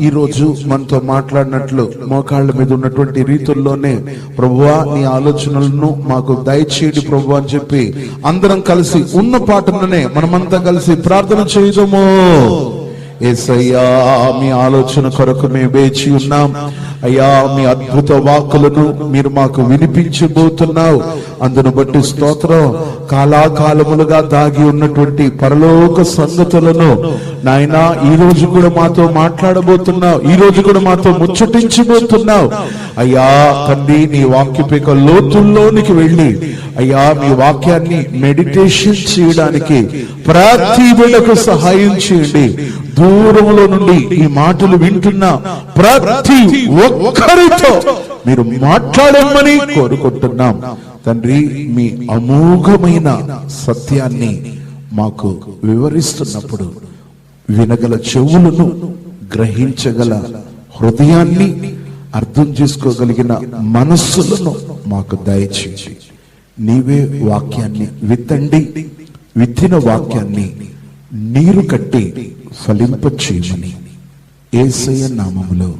ఈరోజు మనతో మాట్లాడినట్లు మోకాళ్ళ మీద ఉన్నటువంటి రీతుల్లోనే ప్రభువా నీ ఆలోచనలను మాకు దయచేయండి ప్రభువా అని చెప్పి అందరం కలిసి ఉన్న పాటలోనే మనమంతా కలిసి ప్రార్థన చేయదము. యేసయ్యా, మీ ఆలోచన కొరకు మేము వేచి ఉన్నాం అయ్యా. మీ అద్భుత వాక్కులను మీరు మాకు వినిపించబోతున్నావు. అందును బట్టి స్తోత్రం. కాలాకాలములుగా దాగి ఉన్నటువంటి పరలోక సంగతులను నాయనా ఈ రోజు కూడా మాతో మాట్లాడబోతున్నావు, ఈ రోజు కూడా మాతో ముచ్చటించబోతున్నావు అయ్యా. తండ్రి, నీ వాక్యపేక లోతుల్లోనికి వెళ్ళి అయ్యా మీ వాక్యాన్ని మెడిటేషన్ చేయడానికి ప్రతి బిడ్డకు సహాయం చేయండి. దూరంలో నుండి ఈ మాటలు వింటున్న ప్రతి ఒక్కరితో మీరు మాట్లాడమని కోరుకుంటున్నాం తండ్రి. మీ అమోఘమైన సత్యాన్ని మాకు వివరిస్తున్నప్పుడు వినగల చెవులను, గ్రహించగల హృదయాన్ని, అర్థం చేసుకోగలిగిన మనస్సులను మాకు దయచేయండి. నీవే వాక్యాన్ని విత్తండి, విత్తిన వాక్యాన్ని నీరు కట్టి ఫలింపచేయమని యేసయ్య నామములో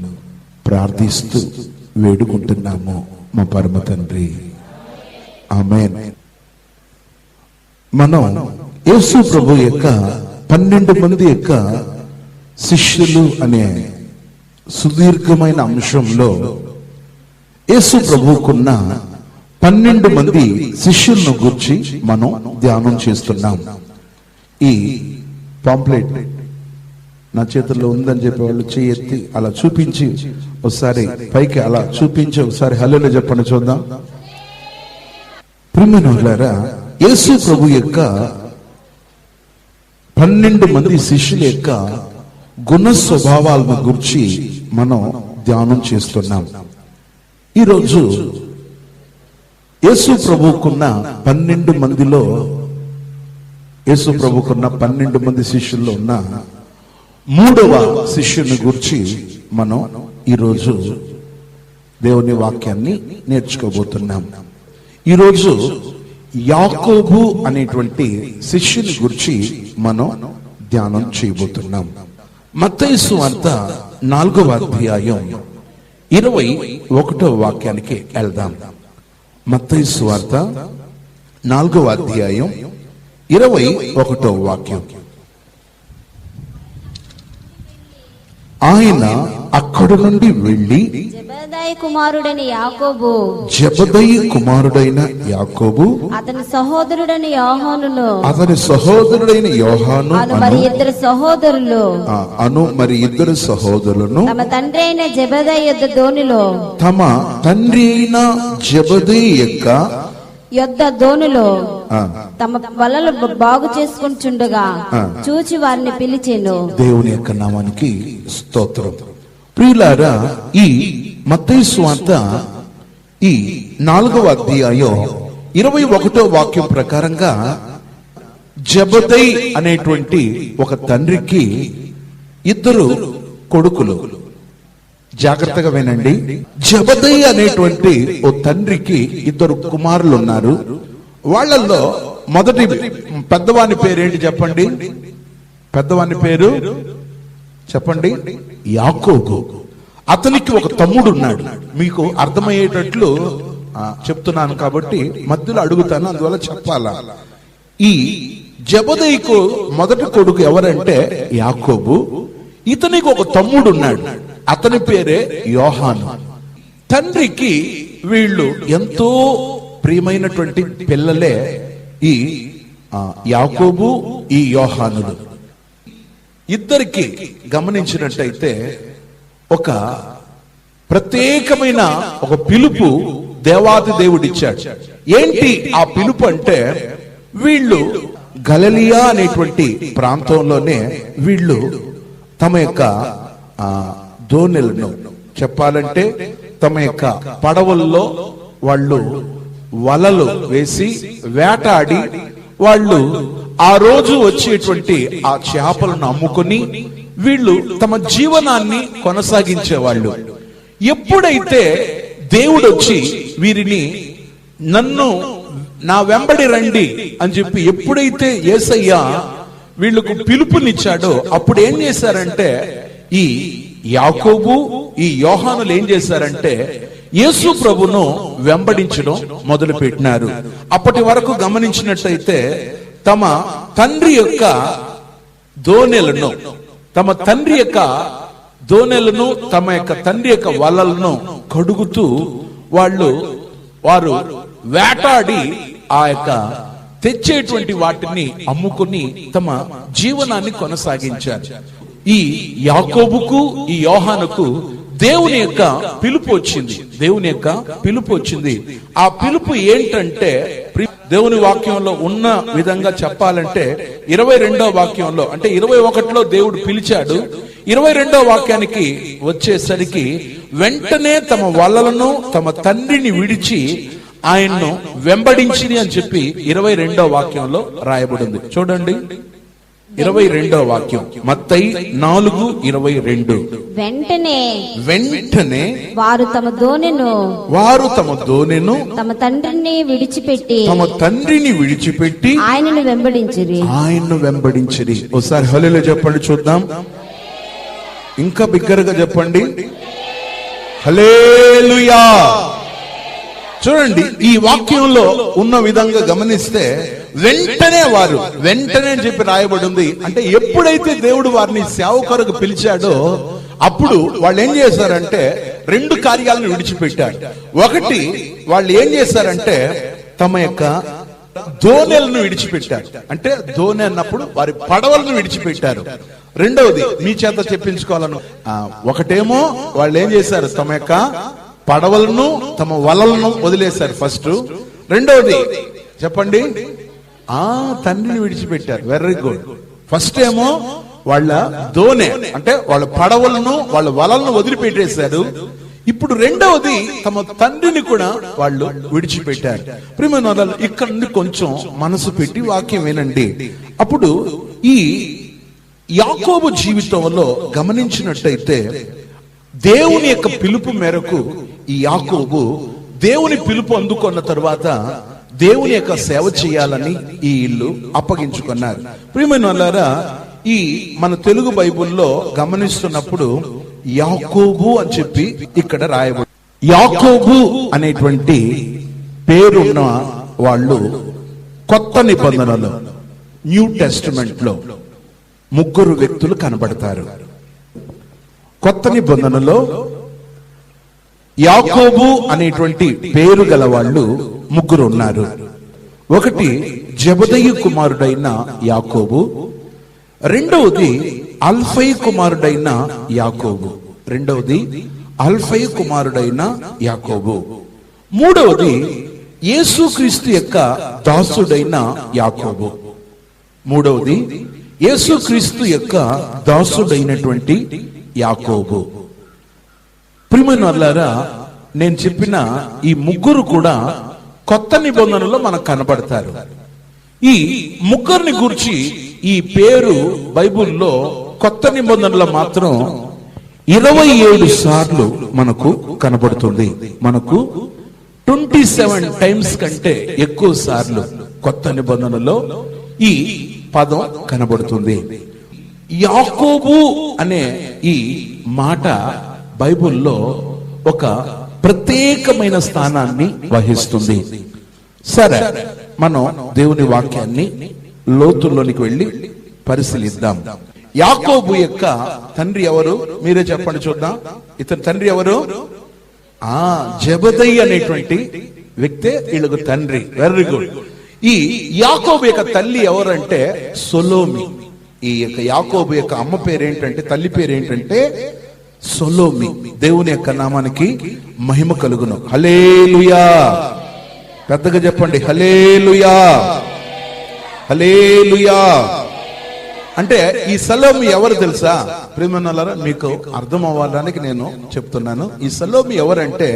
ప్రార్థిస్తూ వేడుకుంటున్నాము మా పరమ తండ్రి, ఆమేన్. మనం యేసు ప్రభు యొక్క 12 మంది యొక్క శిష్యులు అనే సుదీర్ఘమైన అంశంలో యేసు ప్రభువుకున్న 12 మంది శిష్యులను గురించి మనం ధ్యానం చేస్తున్నాం. ఈ పాంప్లెట్ నా చేతుల్లో ఉందని చెప్పేవాళ్ళు చేయి ఎత్తి అలా చూపించి ఒకసారి పైకి అలా చూపించి ఒకసారి హల్లెలూయా చెప్పండి చూద్దాం. ప్రియమైనవారా, యేసు ప్రభు యొక్క 12 మంది శిష్యుల యొక్క గుణ స్వభావాలను గురించి మనం ధ్యానం చేస్తున్నాం. ఈరోజు యేసు ప్రభువుకున్న 12 మందిలో, యేసు ప్రభువుకున్న 12 మంది శిష్యుల్లో ఉన్న 3వ శిష్యుని గురించి మనం ఈరోజు దేవుని వాక్యాన్ని నేర్చుకోబోతున్నాం. ఈరోజు యాకోబు అనేటువంటి శిష్యుని గురించి మనం ధ్యానం చేయబోతున్నాం. మత్తయి సువార్త 4వ అధ్యాయం 21వ వాక్యానికి వెళ్దాం. మత్తయి సువార్త 4వ అధ్యాయం 21వ వాక్యం. ఆయన అక్కడి నుండి వెళ్లి జెబెదయి కుమారుడైన యాకోబు అతని సహోదరుడైన యోహాను మరి ఇద్దరు సహోదరులను తమ తండ్రి అయిన జెబెదయి యొద్ద దోణిలో తమ వలలు బాగు చేసుకుంటుండగా చూచి వారిని పిలిచెను. దేవుని యొక్క నామానికి స్తోత్రం. ప్రియులారా, ఈ మత్తయి సువార్త ఈ 4వ అధ్యాయం 21వ వాక్యం ప్రకారంగా జెబెదయి అనేటువంటి ఒక తండ్రికి 2 కొడుకులు. జాగ్రత్తగా వినండి. జెబెదయి అనేటువంటి ఓ తండ్రికి 2 కుమారులు ఉన్నారు. వాళ్ళల్లో మొదటి పెద్దవాని పేరేంటి చెప్పండి? పెద్దవాని పేరు చెప్పండి, యాకోబు. అతనికి ఒక తమ్ముడు ఉన్నాడు. మీకు అర్థమయ్యేటట్లు చెప్తున్నాను కాబట్టి మధ్యలో అడుగుతాను, అందువల్ల చెప్పాలా. ఈ జెబెదయికు మొదటి కొడుకు ఎవరంటే యాకోబు. ఇతనికి ఒక తమ్ముడు ఉన్నాడు, అతని పేరే యోహాను. తండ్రికి వీళ్ళు ఎంతో ప్రియమైనటువంటి పిల్లలే ఈ యాకోబు, ఈ యోహానుడు. ఇద్దరికి గమనించినట్టయితే ఒక ప్రత్యేకమైన ఒక పిలుపు దేవాది దేవుడిచ్చాడు. ఏంటి ఆ పిలుపు అంటే, వీళ్ళు గలిలయ అనేటువంటి ప్రాంతంలోనే వీళ్ళు తమ యొక్క దోణెలను, చెప్పాలంటే తమ యొక్క పడవల్లో వాళ్ళు వలలు వేసి వేటాడి వాళ్ళు ఆ రోజు వచ్చేటువంటి ఆ చేపలను అమ్ముకొని వీళ్ళు తమ జీవనాన్ని కొనసాగించేవాళ్ళు. ఎప్పుడైతే దేవుడు వచ్చి వీరిని నా వెంబడి రండి అని చెప్పి ఎప్పుడైతే యేసయ్య వీళ్ళకు పిలుపునిచ్చాడో అప్పుడు ఏం చేశారంటే, ఈ యాకోబు ఈ యోహానులు ఏం చేశారంటే యేసు ప్రభును వెంబడించడం మొదలు పెట్టినారు. అప్పటి వరకు గమనించినట్టయితే తమ తండ్రి యొక్క దోణెలను తమ తండ్రి యొక్క వలలను కడుగుతూ వారు వేటాడి ఆ యొక్క తెచ్చేటువంటి వాటిని అమ్ముకుని తమ జీవనాన్ని కొనసాగించారు. ఈ యాకోబుకు ఈ యోహానుకు దేవుని యొక్క పిలుపు వచ్చింది. ఆ పిలుపు ఏంటంటే దేవుని వాక్యంలో ఉన్న విధంగా చెప్పాలంటే 22వ వాక్యంలో, అంటే 21లో దేవుడు పిలిచాడు. 22వ వాక్యానికి వచ్చేసరికి వెంటనే తమ వలలను తమ తండ్రిని విడిచి ఆయన్ను వెంబడించింది అని చెప్పి 22వ వాక్యంలో రాయబడింది. చూడండి 22వ వాక్యం, మత్తయి 4:22. వెంటనే వారు తమ దోణెను తమ తండ్రిని విడిచిపెట్టి ఆయనను వెంబడించిరి. ఒకసారి హల్లెలూయా చెప్పండి చూద్దాం. ఇంకా బిగ్గరగా చెప్పండి, హల్లెలూయా. చూడండి, ఈ వాక్యంలో ఉన్న విధంగా గమనిస్తే వెంటనే అని చెప్పి రాయబడి ఉంది. అంటే ఎప్పుడైతే దేవుడు వారిని సేవ కొరకు పిలిచాడో అప్పుడు వాళ్ళు ఏం చేశారంటే 2 కార్యాలను విడిచిపెట్టారు. ఒకటి, వాళ్ళు ఏం చేశారంటే తమ యొక్క దోణెలను విడిచిపెట్టారు. అంటే దోణె అన్నప్పుడు వారి పడవలను విడిచిపెట్టారు. రెండవది మీ చేత చెప్పించుకోవాలను, ఒకటేమో వాళ్ళు ఏం చేశారు, తమ యొక్క పడవలను తమ వలలను వదిలేశారు ఫస్ట్. రెండవది చెప్పండి, తండ్రిని విడిచిపెట్టారు. Very good. ఫస్ట్ ఏమో వాళ్ళ దోణె అంటే వాళ్ళ పడవలను వాళ్ళ వలలను వదిలిపెట్టేశారు. ఇప్పుడు రెండవది తమ తండ్రిని కూడా వాళ్ళు విడిచిపెట్టారు. ప్రియమైన వాళ్ళ ఇక్కడ నుండి కొంచెం మనసు పెట్టి వాక్యం వినండి. అప్పుడు ఈ యాకోబు జీవితంలో గమనించినట్టయితే దేవుని యొక్క పిలుపు మేరకు ఈ యాకోబు దేవుని పిలుపు అందుకున్న తరువాత దేవుని యొక్క సేవ చేయాలని ఈ ఇల్లు అప్పగించుకున్నారు. ప్రియమైన వాళ్ళారా, ఈ మన తెలుగు బైబిల్లో గమనిస్తున్నప్పుడు యాకోబు అని చెప్పి ఇక్కడ రాయబడి, యాకోబు అనేటువంటి పేరున్న వాళ్ళు కొత్త నిబంధనలో న్యూ టెస్టిమెంట్ లో 3 వ్యక్తులు కనబడతారు. కొత్త నిబంధనలో యాకోబు అనేటువంటి పేరు గల వాళ్ళు 3 ఉన్నారు. ఒకటి జెబెదయి కుమారుడైన యాకోబు, రెండవది అల్ఫై కుమారుడైన యాకోబు, మూడవది యేసుక్రీస్తు యొక్క దాసుడైన దాసుడైనటువంటి యాకోబు. ప్రియమైన వాళ్ళారా, నేను చెప్పిన ఈ 3 కూడా కొత్త నిబంధనలో మనకు కనబడతారు. ఈ 3 గురించి ఈ పేరు బైబిల్లో కొత్త నిబంధనలో మాత్రం 27 సార్లు మనకు కనబడుతుంది. మనకు 27 టైమ్స్ కంటే ఎక్కువ సార్లు కొత్త నిబంధనలో ఈ పదం కనబడుతుంది. యాకోబు అనే ఈ మాట బైబిల్లో ఒక ప్రత్యేకమైన స్థానాన్ని వహిస్తుంది. సరే, మనం దేవుని వాక్యాన్ని లోతుల్లోనికి వెళ్ళి పరిశీలిద్దాం. యాకోబు యొక్క తండ్రి ఎవరు? మీరే చెప్పండి చూద్దాం. ఇతని తండ్రి ఎవరు? జెబెదయి అనేటువంటి వ్యక్తే వీళ్ళకు తండ్రి. Very good. ఈ యాకోబు యొక్క తల్లి ఎవరంటే సొలోమి. ఈ యొక్క యాకోబు యొక్క అమ్మ పేరేంటంటే, తల్లి పేరేంటంటే సొలోమి. దేవుని యొక్క నామానికి మహిమ కలుగును. హల్లెలూయా. పెద్దగా చెప్పండి, హల్లెలూయా, హల్లెలూయా. అంటే ఈ సలోమి ఎవరు తెలుసా? ప్రియమైనలారా, మీకు అర్థం అవ్వడానికి నేను చెప్తున్నాను. ఈ సలోమి ఎవరంటే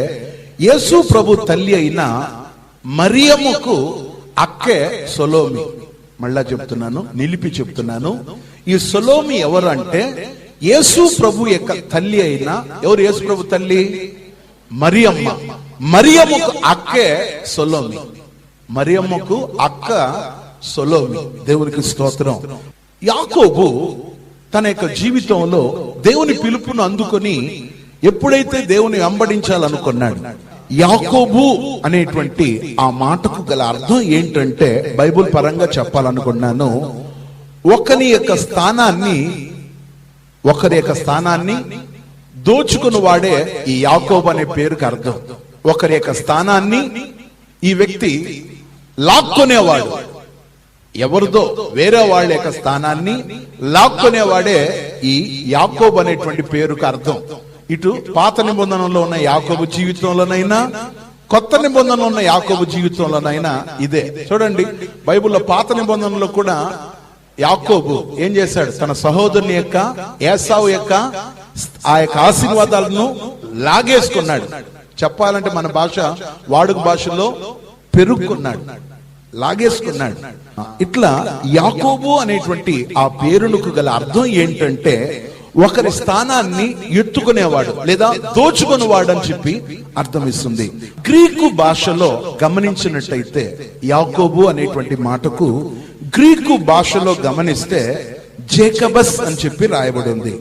యేసు ప్రభు తల్లి అయిన మరియమ్మకు అక్కే సొలోమి. మళ్ళా చెప్తున్నాను, నిలిపి చెప్తున్నాను. ఈ సొలోమి ఎవరు అంటే యేసు ప్రభు యొక్క తల్లి అయిన, ఎవరు యేసు ప్రభు తల్లి? మరియమ్మ. మరియమ్మకు అక్కే సొలోమి. మరియమ్మకు అక్క సొలోమి. దేవునికి స్తోత్రం. యాకోబు తన యొక్క జీవితంలో దేవుని పిలుపును అందుకొని ఎప్పుడైతే దేవుని వెంబడించాలనుకున్నాడు, యాకోబు అనేటువంటి ఆ మాటకు గల అర్థం ఏంటంటే, బైబుల్ పరంగా చెప్పాలనుకున్నాను, ఒకరి యొక్క స్థానాన్ని దోచుకుని వాడే ఈ యాకోబు అనే పేరుకి అర్థం. ఒకరి యొక్క స్థానాన్ని ఈ వ్యక్తి లాక్కునేవాడు, ఎవరిదో వేరే వాళ్ళ యొక్క స్థానాన్ని లాక్కునేవాడే ఈ యాకోబు అనేటువంటి పేరుకు అర్థం. ఇటు పాత నిబంధనలో ఉన్న యాకోబు జీవితంలోనైనా, కొత్త నిబంధనలో ఉన్న యాకోబు జీవితంలోనైనా ఇదే. చూడండి, బైబిల్లో పాత నిబంధనలో కూడా యాకోబు ఏం చేశాడు, తన సహోదరుని యొక్క ఏసావు యొక్క ఆ యొక్క ఆశీర్వాదాలను లాగేసుకున్నాడు. చెప్పాలంటే మన భాష వాడుక భాషలో పెరుగుకున్నాడు, లాగేసుకున్నాడు. ఇట్లా యాకోబు అనేటువంటి ఆ పేరునకు గల అర్థం ఏంటంటే, ఒకరి స్థానాన్ని ఎత్తుకునేవాడు లేదా దోచుకునేవాడు అని చెప్పి అర్థం ఇస్తుంది. గ్రీకు భాషలో గమనించినట్టయితే యాకోబు అనేటువంటి మాటకు గ్రీకు భాషలో గమనిస్తే జేకబస్ అని చెప్పి రాయబడి ఉంది.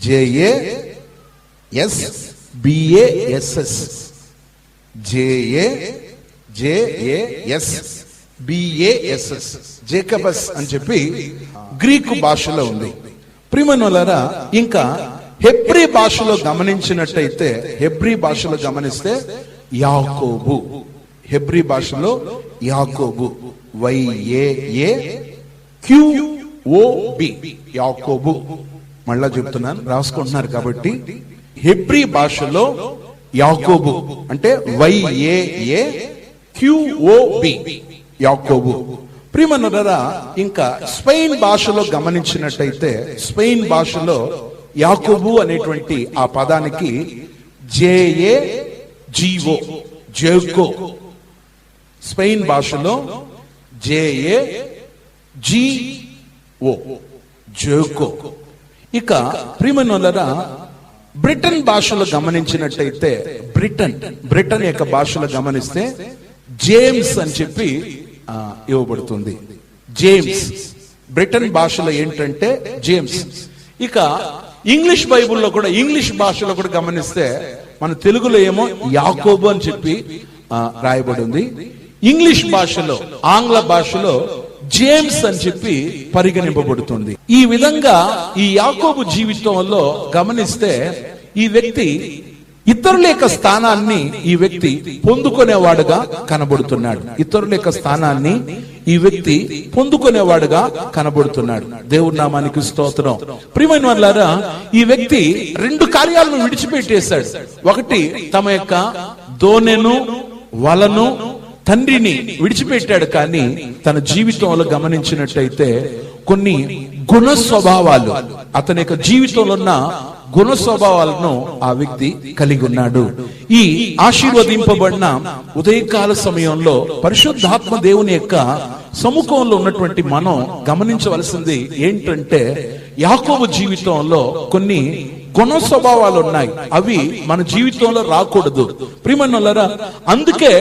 JASBASS, JASBASS, జేకబస్ అని చెప్పి గ్రీకు భాషలో ఉంది. ప్రియమైనోలారా, ఇంకా హెబ్రీ భాషలో గమనించినట్టయితే, హెబ్రీ భాషలో గమనిస్తే యాకోబు, హెబ్రీ భాషలో యాకోబు, YAAQOB, యాకోబు. మళ్ళా చెప్తున్నాను, రాసుకుంటున్నారు కాబట్టి. హెబ్రీ భాషలో యాకోబు అంటే YAAQOB, యాకోబు. ప్రియమైనోలారా, ఇంకా స్పెయిన్ భాషలో గమనించినట్టయితే, స్పెయిన్ భాషలో యాకోబు అనేటువంటి ఆ పదానికి JAGO, జేకో. స్పెయిన్ భాషలో JAGO, జేకో. ఇక ప్రియమైనోలారా, బ్రిటన్ భాషలో గమనించినట్టయితే, బ్రిటన్ యొక్క భాషలో గమనిస్తే జేమ్స్ అని చెప్పి ఇవ్వబడుతుంది. జేమ్స్ బ్రిటన్ భాషలో ఏంటంటే జేమ్స్. ఇక ఇంగ్లీష్ బైబుల్లో కూడా, ఇంగ్లీష్ భాషలో కూడా గమనిస్తే, మన తెలుగులో ఏమో యాకోబు అని చెప్పి రాయబడి ఉంది. ఇంగ్లీష్ భాషలో, ఆంగ్ల భాషలో జేమ్స్ అని చెప్పి పరిగణింపబడుతుంది. ఈ విధంగా ఈ యాకోబు జీవితంలో గమనిస్తే, ఈ వ్యక్తి ఇతరుల యొక్క స్థానాన్ని ఈ వ్యక్తి పొందుకునేవాడుగా కనబడుతున్నాడు. ఇతరుల యొక్క స్థానాన్ని ఈ వ్యక్తి పొందుకునేవాడుగా కనబడుతున్నాడు. దేవుడి నామానికి స్తోత్రం. ప్రియమైన వాళ్ళారా, ఈ వ్యక్తి రెండు కార్యాలను విడిచిపెట్టేశాడు. ఒకటి, తమ యొక్క దోనెను, వలను, తండ్రిని విడిచిపెట్టాడు. కానీ తన జీవితంలో గమనించినట్టయితే కొన్ని గుణ స్వభావాలు, అతని యొక్క జీవితంలో ఉన్న గుణ స్వభావాలను ఆ వ్యక్తి కలిగి ఉన్నాడు. ఈ ఆశీర్వదింపబడిన ఉదయకాల సమయంలో పరిశుద్ధాత్మ దేవుని యొక్క సముఖంలో ఉన్నటువంటి మనం గమనించవలసింది ఏంటంటే, యాకోబు జీవితంలో కొన్ని గుణ స్వభావాలు ఉన్నాయి. అవి మన జీవితంలో రాకూడదు. ప్రియమైనోళ్ళారా, అందుకే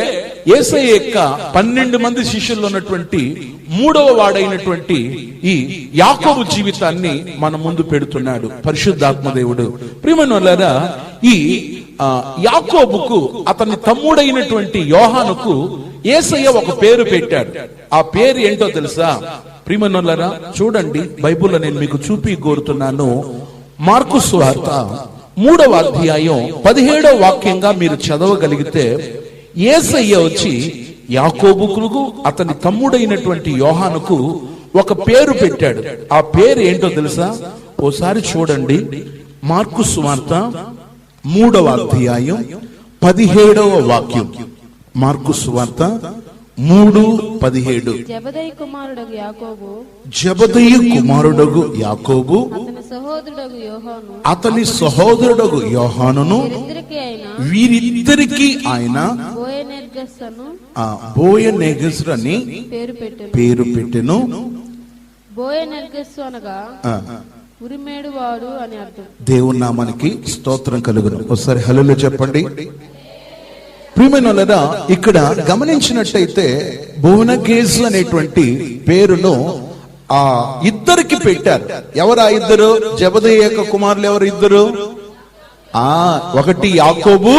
యేసయ్య యొక్క 12 మంది శిష్యుల్లో ఉన్నటువంటి 3వ వాడైనటువంటి ఈ యాకోబు జీవితాన్ని మన ముందు పెడుతున్నాడు పరిశుద్ధాత్మ దేవుడు. ప్రియమైనోళ్ళారా, ఈ యాకోబుకు అతని తమ్ముడైనటువంటి యోహానుకు యేసయ్య ఒక పేరు పెట్టాడు. ఆ పేరు ఏంటో తెలుసా? ప్రియమైనోళ్ళారా, చూడండి, బైబిల్లో నేను మీకు చూపి కోరుతున్నాను. మార్కు సువార్త 3వ అధ్యాయం 17వ వాక్యంగా మీరు చదవగలిగితే, యేసయ్య వచ్చి యాకోబుకు అతని తమ్ముడైనటువంటి యోహానుకు ఒక పేరు పెట్టాడు. ఆ పేరు ఏంటో తెలుసా? ఓసారి చూడండి, మార్కు సువార్త 3వ అధ్యాయం 17వ వాక్యం. మార్కు సువార్త 3:17. జెబెదయి కుమారుడగు యాకోబు, జెబెదయి కుమారుడగు యాకోబు, అతని సహోదరుడగు యోహానును, వీరిద్దరికి ఆయన బోయనెర్గెసు అని పేరు పెట్టెను. బోయనెర్గెసు అనగా ఉరిమేడువాడు అని అర్థం. దేవుని నామానికి స్తోత్రం కలుగును. ఒకసారి హల్లెలూయా చెప్పండి. ప్రియమైనోళ్ళరా, ఇక్కడ గమనించినట్టయితే బోనగేసు అనేటువంటి పేరును ఆ ఇద్దరు ఇద్దరికి పెట్టారు. ఎవరు ఆ ఇద్దరు? జెబెదయి యొక్క కుమారులు ఎవరు ఇద్దరు? ఒకటి యాకోబు,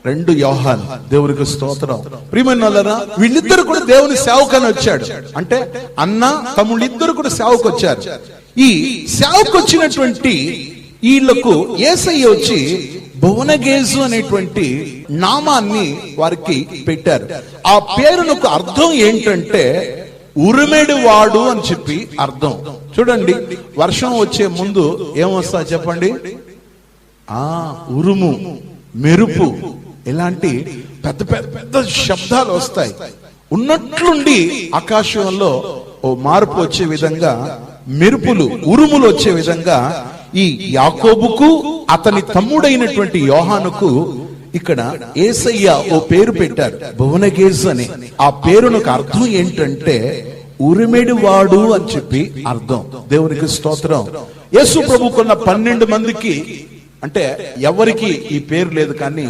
రెండు యోహాను. దేవునికి స్తోత్రం. ప్రియమైన వాళ్ళారా, వీళ్ళిద్దరు కూడా దేవుని సేవకని వచ్చాడు. అంటే అన్న తమ్ముళ్ళు ఇద్దరు కూడా సేవకు వచ్చారు. ఈ సేవకు వచ్చినటువంటి వీళ్లకు యేసయ్య వచ్చి బోవనగేజు అనేటువంటి నామాన్ని వారికి పెట్టారు. ఆ పేరునకు అర్థం ఏంటంటే ఉరిమెడి వాడు అని చెప్పి అర్థం. చూడండి, వర్షం వచ్చే ముందు ఏమొస్తా చెప్పండి? ఉరుము, మెరుపు, ఇలాంటి పెద్ద పెద్ద శబ్దాలు వస్తాయి. ఉన్నట్లుండి ఆకాశంలో ఓ మార్పు వచ్చే విధంగా, మెరుపులు, ఉరుములు వచ్చే విధంగా ఈ యాకోబుకు అతని తమ్ముడైనటువంటి యోహానుకు ఇక్కడ యేసయ్య ఓ పేరు పెట్టారు, బోవనగేజు అని. ఆ పేరునకు అర్థం ఏంటంటే ఉరిమెడివాడు అని చెప్పి అర్థం. దేవునికి స్తోత్రం. యేసు ప్రభుకున్న 12 మందికి అంటే ఎవరికి ఈ పేరు లేదు, కానీ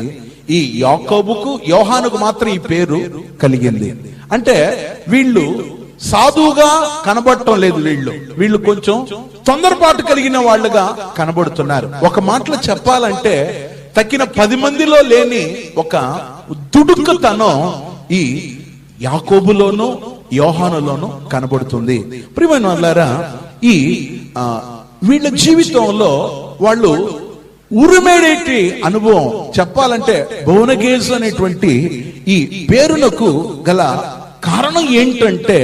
ఈ యాకోబుకు యోహానుకు మాత్రం ఈ పేరు కలిగింది. అంటే వీళ్ళు సాధువుగా కనబడటం లేదు, వీళ్ళు కొంచెం తొందరపాటు కలిగిన వాళ్ళుగా కనబడుతున్నారు. ఒక మాటలో చెప్పాలంటే తక్కిన 10 మందిలో లేని ఒక దుడుకుతనం ఈ యాకోబులోను యోహానులోను కనబడుతుంది. ప్రియమైన వాళ్ళారా, ఈ వీళ్ళ జీవితంలో వాళ్ళు ఉరిమేడేటి అనుభవం చెప్పాలంటే బోవనగేజు అనేటువంటి ఈ పేరునకు గల కారణం ఏంటంటే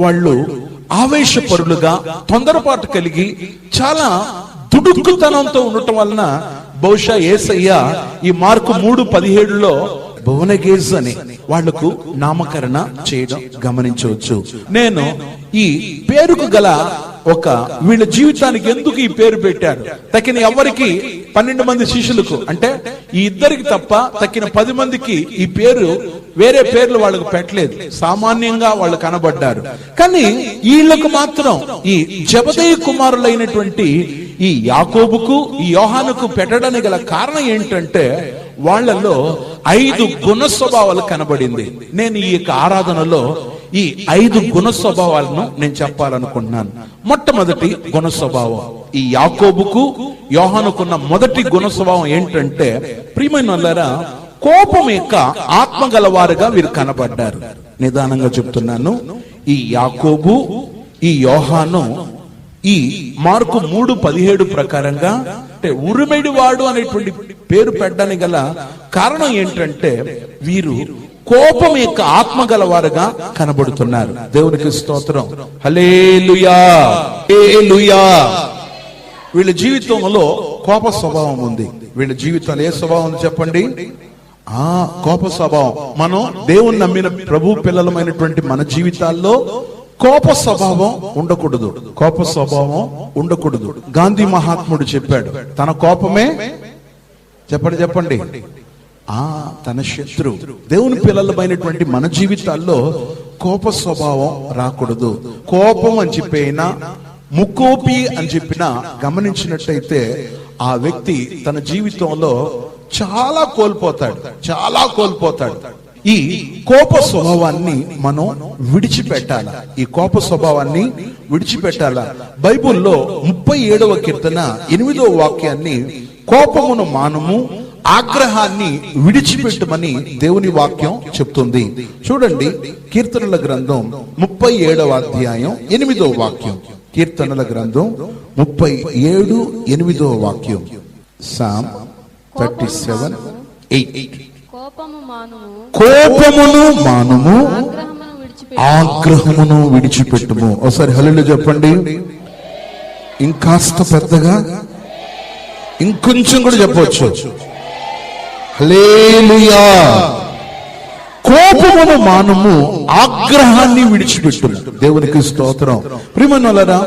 వాళ్ళు ఆవేశపరులుగా, తొందరపాటు కలిగి, చాలా దుడుకుతనంతో ఉండటం వలన బహుశా యేసయ్య ఈ మార్కు 3:17లో బోవనగేజు అని వాళ్లకు నామకరణ చేయడం గమనించవచ్చు. నేను ఈ పేరుకు గల ఒక వీళ్ళ జీవితానికి ఎందుకు ఈ పేరు పెట్టారు, తక్కిన ఎవరికి 12 మంది శిష్యులకు అంటే ఈ ఇద్దరికి తప్ప తక్కిన 10 మందికి ఈ పేరు, వేరే పేర్లు వాళ్ళకు పెట్టలేదు. సామాన్యంగా వాళ్ళు కనబడ్డారు. కానీ వీళ్ళకు మాత్రం ఈ జెబెదయి కుమారులైనటువంటి ఈ యాకోబుకు, ఈ యోహానుకు పెట్టడానికి గల కారణం ఏంటంటే వాళ్ళలో 5 గుణ స్వభావాలు కనబడింది. నేను ఈ యొక్క ఆరాధనలో ఈ 5 గుణ స్వభావాలను నేను చెప్పాలనుకుంటున్నాను. మొట్టమొదటి గుణ స్వభావం, ఈ యాకోబుకు యోహానుకున్న మొదటి గుణ స్వభావం ఏంటంటే, ప్రియమైన వాళ్ళారా, కోపం యొక్క ఆత్మ గలవారుగా వీరు కనబడ్డారు. నిదానంగా చెప్తున్నాను. ఈ యాకోబు, ఈ యోహాను ఈ మార్కు 3:17 ప్రకారంగా అంటే ఉరిమెడివాడు అనేటువంటి పేరు పెట్టడానికి గల కారణం ఏంటంటే వీరు కోపం యొక్క ఆత్మ గలవారుగా కనబడుతున్నారు. దేవునికి స్తోత్రం. హల్లెలూయా, హల్లెలూయా. వీళ్ళ జీవితంలో కోప స్వభావం ఉంది. వీళ్ళ జీవితంలో ఏ స్వభావం ఉంది చెప్పండి? కోప స్వభావం. మనం దేవుని నమ్మిన ప్రభు పిల్లలమైనటువంటి మన జీవితాల్లో కోప స్వభావం ఉండకూడదు. కోప స్వభావం ఉండకూడదు. గాంధీ మహాత్ముడు చెప్పాడు, తన కోపమే చెప్పండి తన శత్రు. దేవుని పిల్లలమైనటువంటి మన జీవితాల్లో కోప స్వభావం రాకూడదు. కోపం అని చెప్పినా, ముక్కోపి అని చెప్పినా గమనించినట్టయితే ఆ వ్యక్తి తన జీవితంలో చాలా కోల్పోతాడు. ఈ కోప స్వభావాన్ని మనం విడిచిపెట్టాల. ఈ కోప స్వభావాన్ని విడిచిపెట్టాల. బైబిల్లో 37వ కీర్తన 8వ వాక్యాన్ని కోపమును మానుము, ఆగ్రహాన్ని విడిచిపెట్టమని దేవుని వాక్యం చెప్తుంది. చూడండి, కీర్తనల గ్రంథం 37వ అధ్యాయం 8వ వాక్యం. కీర్తనల గ్రంథం 37:8 వాక్యం. సామ్ 37:8. కోపమును మానుము, ఆగ్రహమును విడిచిపెట్టుము. ఒకసారి హల్లెలూయా చెప్పండి. ఇంకాస్త పెద్దగా, ఇంకొంచెం కూడా చెప్పవచ్చు. హల్లెలూయా. కోపమును మానుము, ఆగ్రహాన్ని విడిచిపెట్టుము. దేవునికి స్తోత్రం. ప్రియమైనోళ్ళరా,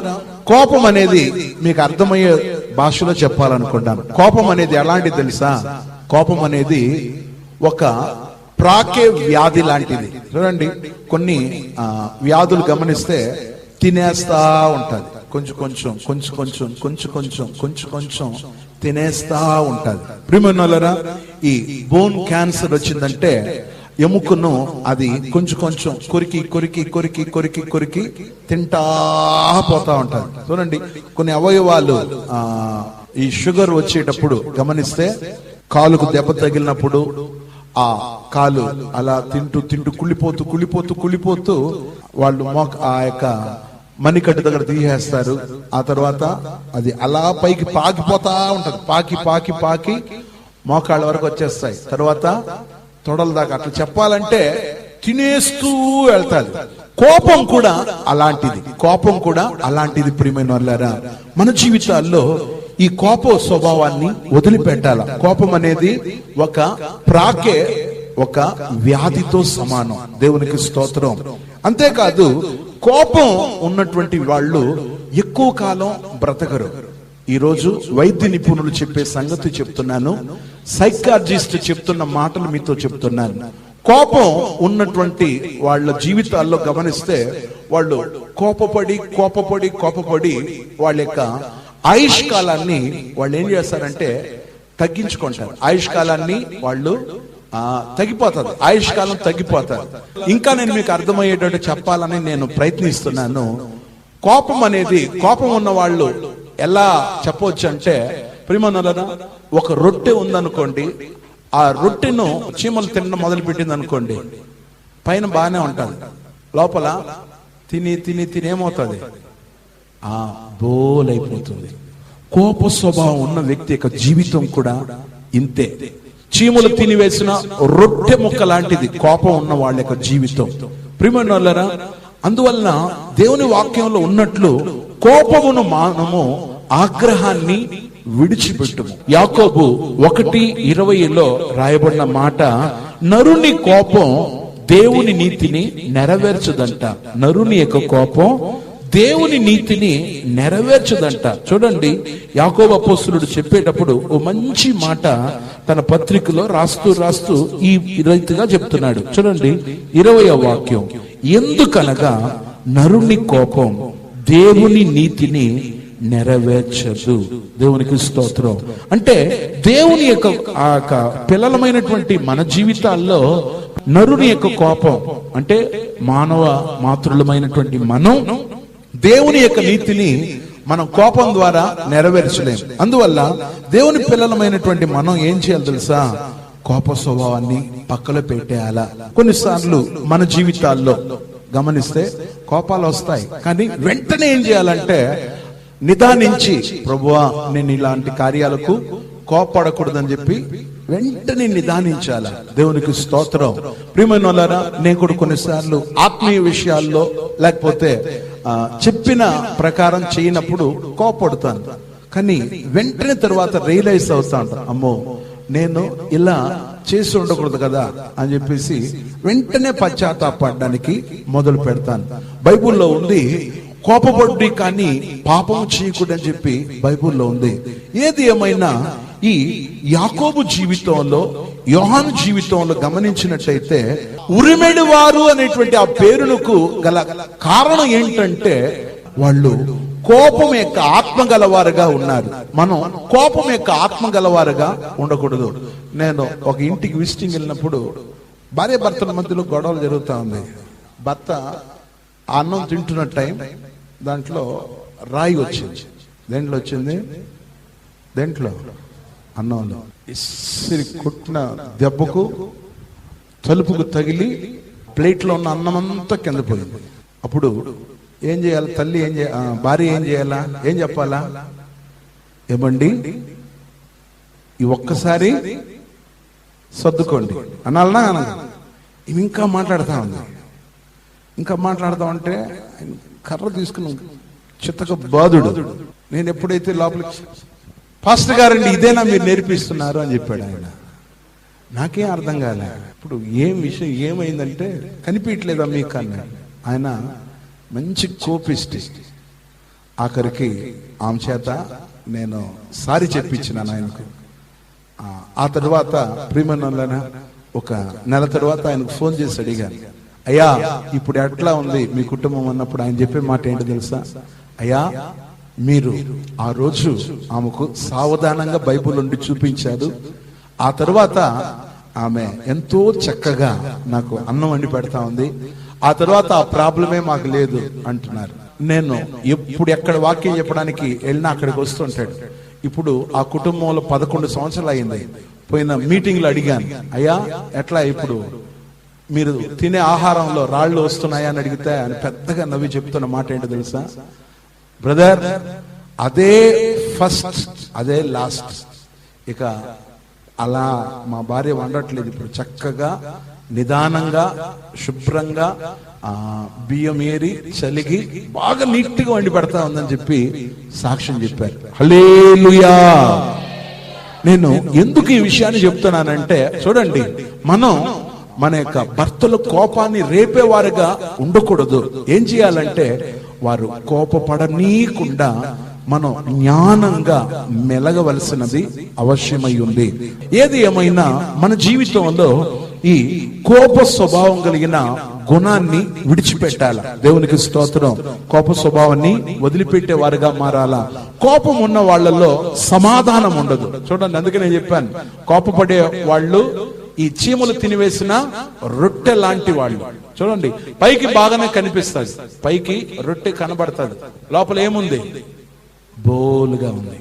కోపం అనేది మీకు అర్థమయ్యే భాషలో చెప్పాలనుకుంటాను. కోపం అనేది ఎలాంటిది తెలుసా? కోపం అనేది ఒక ప్రాకే వ్యాధి లాంటిది. చూడండి, కొన్ని వ్యాధులు గమనిస్తే తినేస్తా ఉంటది. కొంచెం తినేస్తా ఉంటది. ప్రియమైనోళ్ళరా, ఈ బోన్ క్యాన్సర్ వచ్చిందంటే ఎముకను అది కొంచెం కొంచెం కొరికి కొరికి కొరికి కొరికి కొరికి తింటా పోతా ఉంటారు. చూడండి, కొన్ని అవయవాలు ఈ షుగర్ వచ్చేటప్పుడు గమనిస్తే కాలుకు దెబ్బ తగిలినప్పుడు ఆ కాలు అలా తింటూ తింటూ కుళ్ళిపోతూ కుళ్ళిపోతూ కుళ్ళిపోతూ వాళ్ళు ఆ యొక్క మణికట్టు దగ్గర తీసేస్తారు. ఆ తర్వాత అది అలా పైకి పాకిపోతా ఉంటది. పాకి పాకి పాకి మోకాళ్ళ వరకు వచ్చేస్తాయి. తర్వాత తొడల దాకా. అట్లా చెప్పాలంటే తినేస్తూ వెళ్తారు. కోపం కూడా అలాంటిది. కోపం కూడా అలాంటిది. ప్రియమైన వాళ్ళారా, మన జీవితాల్లో ఈ కోప స్వభావాన్ని వదిలిపెట్టాల. కోపం అనేది ఒక ప్రాకే, ఒక వ్యాధితో సమానం. దేవునికి స్తోత్రం. అంతేకాదు, కోపం ఉన్నటువంటి వాళ్ళు ఎక్కువ కాలం బ్రతకరు. ఈ రోజు వైద్య నిపుణులు చెప్పే సంగతి చెప్తున్నాను, సైకాలజిస్ట్ చెప్తున్న మాటలు మీతో చెప్తున్నాను. కోపం ఉన్నటువంటి వాళ్ళ జీవితాల్లో గమనిస్తే వాళ్ళు కోపపడి కోపపడి కోపపడి వాళ్ళ యొక్క ఆయుష్కాలాన్ని వాళ్ళు ఏం చేస్తారంటే తగ్గించుకుంటారు. ఆయుష్కాలాన్ని వాళ్ళు తగ్గిపోతుంది. ఆయుష్కాలం తగ్గిపోతారు. ఇంకా నేను మీకు అర్థమయ్యేటట్టు చెప్పాలని నేను ప్రయత్నిస్తున్నాను. కోపం అనేది, కోపం ఉన్న వాళ్ళు ఎలా చెప్పవచ్చు అంటే, ప్రియమనులారా, ఒక రొట్టె ఉందనుకోండి, ఆ రొట్టెను చీమలు తినడం మొదలు పెట్టింది అనుకోండి, పైన బాగానే ఉంటుంది, లోపల తిని తిని తిని ఏమవుతుంది, బోలైపోతుంది. కోప స్వభావం ఉన్న వ్యక్తి యొక్క జీవితం కూడా ఇంతే. చీమలు తినివేసిన రొట్టె ముక్క లాంటిది కోపం ఉన్న వాళ్ళ యొక్క జీవితం. ప్రియమనులారా, అందువలన దేవుని వాక్యంలో ఉన్నట్లు కోపమును మానము, ఆగ్రహాన్ని విడిచిపెట్టుము. యాకోబు 1:20 రాయబడిన మాట, నరుని కోపం దేవుని నీతిని నెరవేర్చదంట. నరుని యొక్క కోపం దేవుని నీతిని నెరవేర్చదంట. చూడండి, యాకోబు అపోస్తలుడు చెప్పేటప్పుడు ఓ మంచి మాట తన పత్రికలో రాస్తూ రాస్తూ ఈ రీతిగా చెప్తున్నాడు. చూడండి, 20వ వాక్యం, ఎందుకనగా నరుని కోపం దేవుని నీతిని నెరవేర్చదు. దేవునికి స్తోత్రం. అంటే దేవుని యొక్క పిల్లలమైనటువంటి మన జీవితాల్లో నరుని యొక్క కోపం అంటే మానవ మాతృలమైనటువంటి మనం దేవుని యొక్క నీతిని మనం కోపం ద్వారా నెరవేర్చలేం. అందువల్ల దేవుని పిల్లలమైనటువంటి మనం ఏం చేయాలి తెలుసా? కోప స్వభావాన్ని పక్కలో పెట్టేయాలా. కొన్నిసార్లు మన జీవితాల్లో గమనిస్తే కోపాలు వస్తాయి, కానీ వెంటనే ఏం చేయాలంటే నిదానించి, ప్రభువా నేను ఇలాంటి కార్యాలకు కోపడకూడదని చెప్పి వెంటనే నిదానించాల. దేవునికి స్తోత్రం. ప్రియమైన వాళ్ళారా, నేను కూడా కొన్నిసార్లు ఆత్మీయ విషయాల్లో లేకపోతే చెప్పిన ప్రకారం చేయనప్పుడు కోపడుతాను, కానీ వెంటనే తర్వాత రియలైజ్ అవుతాను, అమ్మో నేను ఇలా చేసి ఉండకూడదు కదా అని చెప్పేసి వెంటనే పశ్చాత్తాపడడానికి మొదలు పెడతాను. బైబుల్లో ఉంది, కోపపడి కానీ పాపం చేయకూడదని చెప్పి బైబుల్లో ఉంది. ఏది ఏమైనా ఈ యాకోబు జీవితంలో, యోహాను జీవితంలో గమనించినట్లయితే ఉరిమెడి వారు అనేటువంటి ఆ పేరునకు గల కారణం ఏంటంటే వాళ్ళు కోపం యొక్క ఆత్మ గలవారుగా ఉన్నారు. మనం కోపం యొక్క ఆత్మ గలవారుగా ఉండకూడదు. నేను ఒక ఇంటికి విజిటింగ్ వెళ్ళినప్పుడు భార్య భర్తల మధ్యలో గొడవలు జరుగుతూ ఉంది. భర్త అన్నం తింటున్న టైం దాంట్లో రాయి వచ్చింది. దేంట్లో వచ్చింది? దేంట్లో? అన్నంలో. ఇసిరి కొట్టిన దెబ్బకు తలుపుకు తగిలి ప్లేట్లో ఉన్న అన్నం అంతా కింద పోయింది. అప్పుడు ఏం చేయాలి? తల్లి ఏం భార్య ఏం చేయాలా? ఏం చెప్పాలా? ఏమండి ఈ ఒక్కసారి సర్దుకోండి అనాలనా? ఇంకా మాట్లాడుతా ఉంది. ఇంకా మాట్లాడతా ఉంటే కర్ర తీసుకుని చిత్తక బాధుడు. నేను ఎప్పుడైతే లోపలికి, పాస్టర్ గారండి ఇదేనా మీరు నేర్పిస్తున్నారు అని చెప్పాడు ఆయన. నాకేం అర్థం కాలే. ఇప్పుడు ఏం విషయం ఏమైందంటే కనిపించలేదా మీకు అన్నాడు ఆయన. మంచి కోపిష్టి. ఆఖరికి ఆమె చేత నేను సారీ చెప్పించినాను ఆయనకు. ఆ తర్వాత ప్రియమనులారా, ఒక నెల తర్వాత ఆయనకు ఫోన్ చేసి అడిగాను, అయ్యా ఇప్పుడు ఎట్లా ఉంది మీ కుటుంబం అన్నప్పుడు ఆయన చెప్పే మాట ఏంటో తెలుసా? అయ్యా మీరు ఆ రోజు ఆమెకు సావధానంగా బైబిల్ ఉండి చూపించారు. ఆ తర్వాత ఆమె ఎంతో చక్కగా నాకు అన్నం వండి పెడతా ఉంది. ఆ తర్వాత ఆ ప్రాబ్లమే మాకు లేదు అంటున్నారు. నేను ఎప్పుడు ఎక్కడ వాక్యం చెప్పడానికి వెళ్ళినా అక్కడికి వస్తుంటాడు. ఇప్పుడు ఆ కుటుంబంలో 11 సంవత్సరాలు అయింది. పోయిన మీటింగ్లో అడిగాను, అయ్యా ఎట్లా ఇప్పుడు మీరు తినే ఆహారంలో రాళ్ళు వస్తున్నాయా అని అడిగితే ఆయన పెద్దగా నవ్వి చెప్తున్న మాట ఏంటో తెలుసా? బ్రదర్, అదే ఫస్ట్ అదే లాస్ట్. ఇక అలా మా భార్య వండట్లేదు. ఇప్పుడు చక్కగా నిదానంగా శుభ్రంగా బియ్యం ఏరి చలిగి బాగా నీట్గా వండి పెడతా ఉందని చెప్పి సాక్ష్యం చెప్పారు. హల్లెలూయా. నేను ఎందుకు ఈ విషయాన్ని చెప్తున్నానంటే, చూడండి, మనం మన యొక్క భర్తల కోపాన్ని రేపేవారుగా ఉండకూడదు. ఏం చేయాలంటే వారు కోపపడనీయకుండా మనం జ్ఞానంగా మెలగవలసినది అవశ్యమై ఉంది. ఏది ఏమైనా మన జీవితంలో ఈ కోప స్వభావం కలిగిన గుణాన్ని విడిచిపెట్టాల. దేవునికి స్తోత్రం. కోప స్వభావాన్ని వదిలిపెట్టే వారుగా మారాలా. కోపం ఉన్న వాళ్ళల్లో సమాధానం ఉండదు. చూడండి, అందుకే నేను చెప్పాను, కోపపడే వాళ్ళు ఈ చీమలు తినివేసిన రొట్టె లాంటి వాళ్ళు. చూడండి, పైకి బాగానే కనిపిస్తుంది, పైకి రొట్టె కనబడుతుంది, లోపల ఏముంది? బోలుగా ఉంది.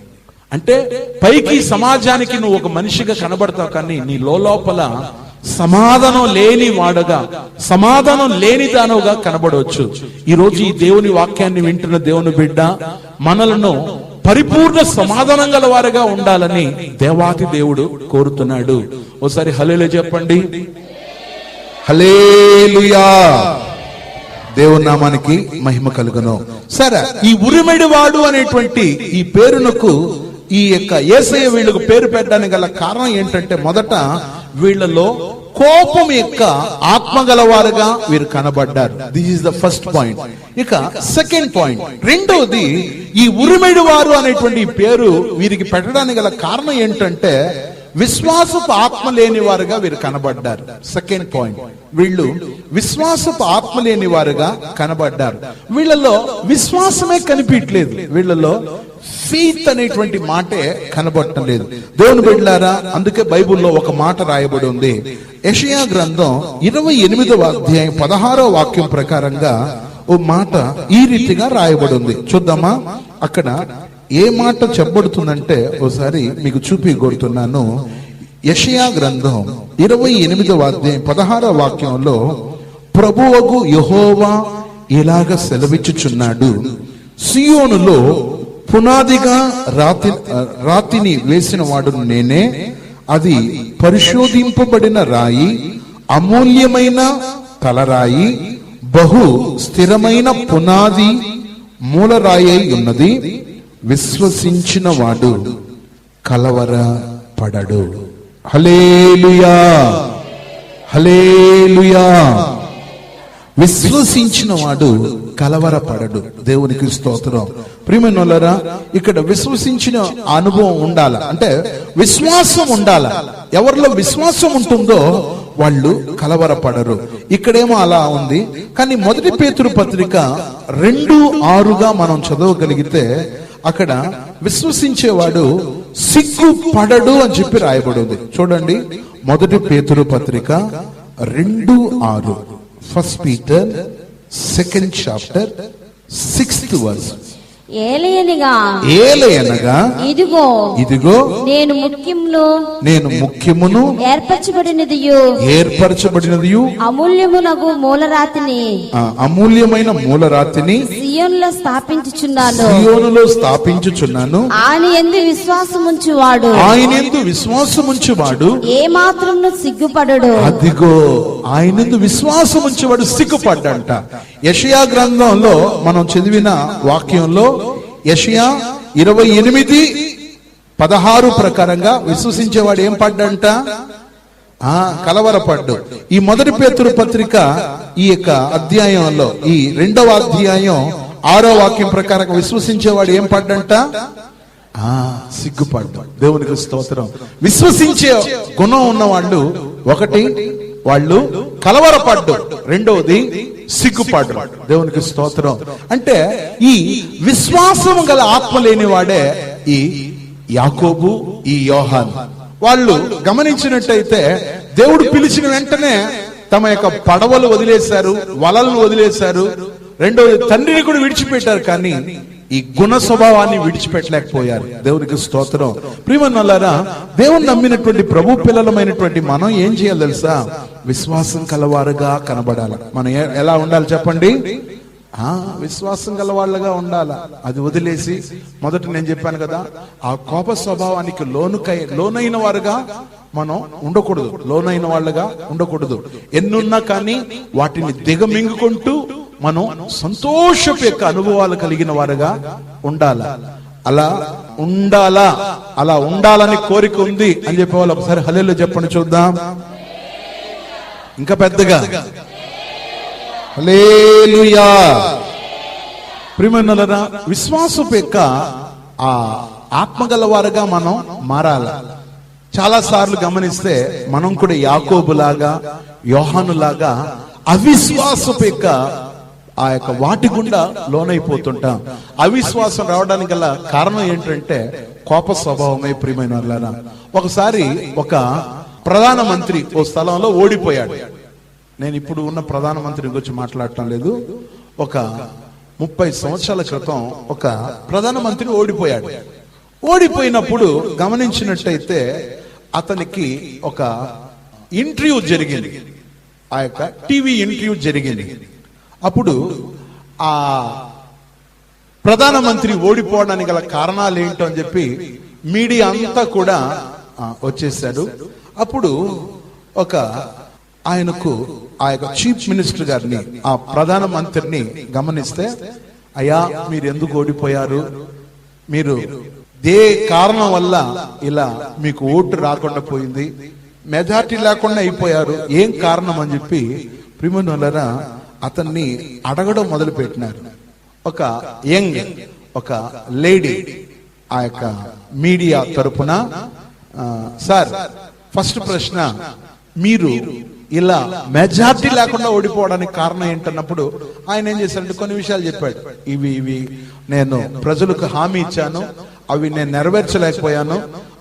అంటే పైకి సమాజానికి నువ్వు ఒక మనిషిగా కనబడతావు, కానీ నీ లోపల సమాధానం లేని వాడుగా, సమాధానం లేని దానుగా కనబడవచ్చు. ఈ రోజు ఈ దేవుని వాక్యాన్ని వింటున్న దేవుని బిడ్డ, మనలను పరిపూర్ణ సమాధానం గల వారుగా ఉండాలని దేవాతి దేవుడు కోరుతున్నాడు. ఓసారి హల్లెలూయా చెప్పండి. హల్లెలూయా. దేవుని నామానికి మహిమ కలుగును. సరే, ఈ ఉరిమెడివాడు అనేటువంటి ఈ పేరునకు ఈ యొక్క యేసయ్య వీళ్ళకు పేరు పెట్టడానికి గల కారణం ఏంటంటే, మొదట వీళ్ళలో కోపం యొక్క ఆత్మ గలవారుగా వీరు కనబడ్డారు. This is the first point. ఇక సెకండ్ పాయింట్, రెండవది, ఈ ఉరిమెడి వారు అనేటువంటి పేరు వీరికి పెట్టడానికి గల కారణం ఏంటంటే, విశ్వాసపు ఆత్మ లేని వారుగా వీరు కనబడ్డారు. సెకండ్ పాయింట్, వీళ్ళు విశ్వాసపు ఆత్మ లేని వారుగా కనబడ్డారు. వీళ్ళలో విశ్వాసమే కనిపించలేదు, వీళ్ళలో ఫెయిత్ అనేటువంటి మాటే కనబడటం లేదు. దేవుని బిడ్డలారా, అందుకే బైబిల్లో ఒక మాట రాయబడి ఉంది. యెషయా గ్రంథం 28వ అధ్యాయం 16వ వాక్యం ప్రకారంగా ఓ మాట ఈ రీతిగా రాయబడి ఉంది. చూద్దామా అక్కడ ఏ మాట చెప్పబడుతుందంటే, ఓసారి మీకు చూపి కోరుతున్నాను. యెషయా గ్రంథం 28వ అధ్యాయం 16వ వాక్యంలో ప్రభువగు యెహోవా ఇలాగ సెలవిచ్చుచున్నాడు, సియోనులో పునాదిగా రాతిని వేసిన వాడు నేనే, అది పరిశోధింపబడిన రాయి, అమూల్యమైన తలరాయి, బహు స్థిరమైన పునాది మూలరాయి ఉన్నది, విశ్వసించిన వాడు కలవరపడడు. హల్లెలూయా, హల్లెలూయా. విశ్వసించిన వాడు కలవరపడడు. దేవునికి స్తోత్రం. ప్రియమైనోళ్ళరా, ఇక్కడ విశ్వసించిన అనుభవం ఉండాల, అంటే విశ్వాసం ఉండాల. ఎవరిలో విశ్వాసం ఉంటుందో వాళ్ళు కలవరపడరు. ఇక్కడేమో అలా ఉంది. కానీ మొదటి పేతురు పత్రిక 2:6 మనం చదవగలిగితే అక్కడ విశ్వసించేవాడు సిగ్గుపడడు అని చెప్పి రాయబడి ఉంది. చూడండి, మొదటి పేతురు పత్రిక 2:6, first Peter 2nd chapter 6th verse. ఏలయనగా ఇదిగో నేను ముఖ్యమును ఏర్పరచబడినదియు అమూల్యమైన మూలరాతిని సియోనులో స్థాపించుచున్నాను. ఆయన యందు విశ్వాసముంచువాడు ఏ మాత్రమును సిగ్గుపడడు. అదిగో, ఆయనందు విశ్వాసముంచువాడు సిగ్గుపడ్డంట. యెషయా గ్రంథంలో మనం చదివిన వాక్యంలో యెషయా 28:16 ప్రకారంగా విశ్వసించేవాడు ఏం పడ్డంట? కలవరపడ్డు. ఈ మొదటి పేతురు పత్రిక ఈ యొక్క అధ్యాయంలో, ఈ 2వ అధ్యాయం 6వ వాక్యం ప్రకారం విశ్వసించేవాడు ఏం పడ్డంట? సిగ్గుపడ్డు. దేవునికి స్తోత్రం. విశ్వసించే గుణం ఉన్న వాళ్ళు, ఒకటి వాళ్ళు కలవరపడ్డు, రెండవది సిగ్గుపడ్డు. దేవునికి స్తోత్రం. అంటే ఈ విశ్వాసం గల ఆత్మ లేని వాడే ఈ యాకోబు, ఈ యోహాను. వాళ్ళు గమనించినట్టయితే దేవుడు పిలిచిన వెంటనే తమ యొక్క పడవలు వదిలేశారు, వలలను వదిలేశారు. రెండవది తండ్రిని కూడా విడిచిపెట్టారు, కానీ ఈ గుణ స్వభావాన్ని విడిచిపెట్టలేకపోయారు. దేవునికి స్తోత్రం. ప్రియమన్నారా, దేవుని నమ్మినటువంటి ప్రభు పిల్లలమైనటువంటి మనం ఏం చేయాలి తెలుసా? విశ్వాసం కలవారుగా కనబడాలి. మనం ఎలా ఉండాలి చెప్పండి? విశ్వాసం గలవాళ్ళగా ఉండాలా. అది వదిలేసి మొదట నేను చెప్పాను కదా, ఆ కోప స్వభావానికి లోనైన వారుగా మనం ఉండకూడదు, లోనైన వాళ్ళగా ఉండకూడదు. ఎన్నున్నా కానీ వాటిని దిగమింగుకుంటూ మనం సంతోషపు యొక్క అనుభవాలు కలిగిన వారుగా ఉండాలా. అలా ఉండాలని కోరిక ఉంది అని చెప్పేవాళ్ళు ఒకసారి హల్లెలూయా చెప్పండి చూద్దాం. ఇంకా పెద్దగా హల్లెలూయా. ప్రియమైనలారా, విశ్వాసపు యొక్క ఆ ఆత్మగల వారుగా మనం మారాలి. చాలా సార్లు గమనిస్తే మనం కూడా యాకోబులాగా, యోహానులాగా అవిశ్వాసపు యొక్క ఆ యొక్క వాటి గుండా లోనైపోతుంటాం. అవిశ్వాసం రావడానికి గల కారణం ఏంటంటే కోప స్వభావమే. ప్రియమైనలారా, ఒకసారి ఒక ప్రధానమంత్రి ఓ స్థలంలో ఓడిపోయాడు. నేను ఇప్పుడు ఉన్న ప్రధానమంత్రి గురించి మాట్లాడటం లేదు. ఒక 30 సంవత్సరాల క్రితం ఒక ప్రధానమంత్రి ఓడిపోయాడు. ఓడిపోయినప్పుడు గమనించినట్టయితే అతనికి ఒక ఇంటర్వ్యూ జరిగింది, ఆ యొక్క టీవీ ఇంటర్వ్యూ జరిగింది. అప్పుడు ఆ ప్రధానమంత్రి ఓడిపోవడానికి గల కారణాలు ఏంటో అని చెప్పి మీడియా అంతా కూడా వచ్చేసాడు. అప్పుడు ఒక ఆయనకు ఆ యొక్క చీఫ్ మినిస్టర్ గారిని, ఆ ప్రధాన మంత్రిని గమనిస్తే, అయ్యా మీరు ఎందుకు ఓడిపోయారు, మీరు ఏ కారణం వల్ల ఇలా మీకు ఓటు రాకుండా పోయింది, మెజార్టీ లేకుండా అయిపోయారు, ఏం కారణం అని చెప్పి ప్రియమైనలారా అతన్ని అడగడం మొదలు పెట్టినారు. ఒక యంగ్ ఒక లేడీ ఆ యొక్క మీడియా తరపున, సార్ ఫస్ట్ ప్రశ్న, మీరు ఇలా మెజార్టీ లేకుండా ఓడిపోవడానికి కారణం ఏంటన్నప్పుడు ఆయన ఏం చేశారంటే కొన్ని విషయాలు చెప్పాడు. ఇవి నేను ప్రజలకు హామీ ఇచ్చాను, అవి నేను నెరవేర్చలేకపోయాను,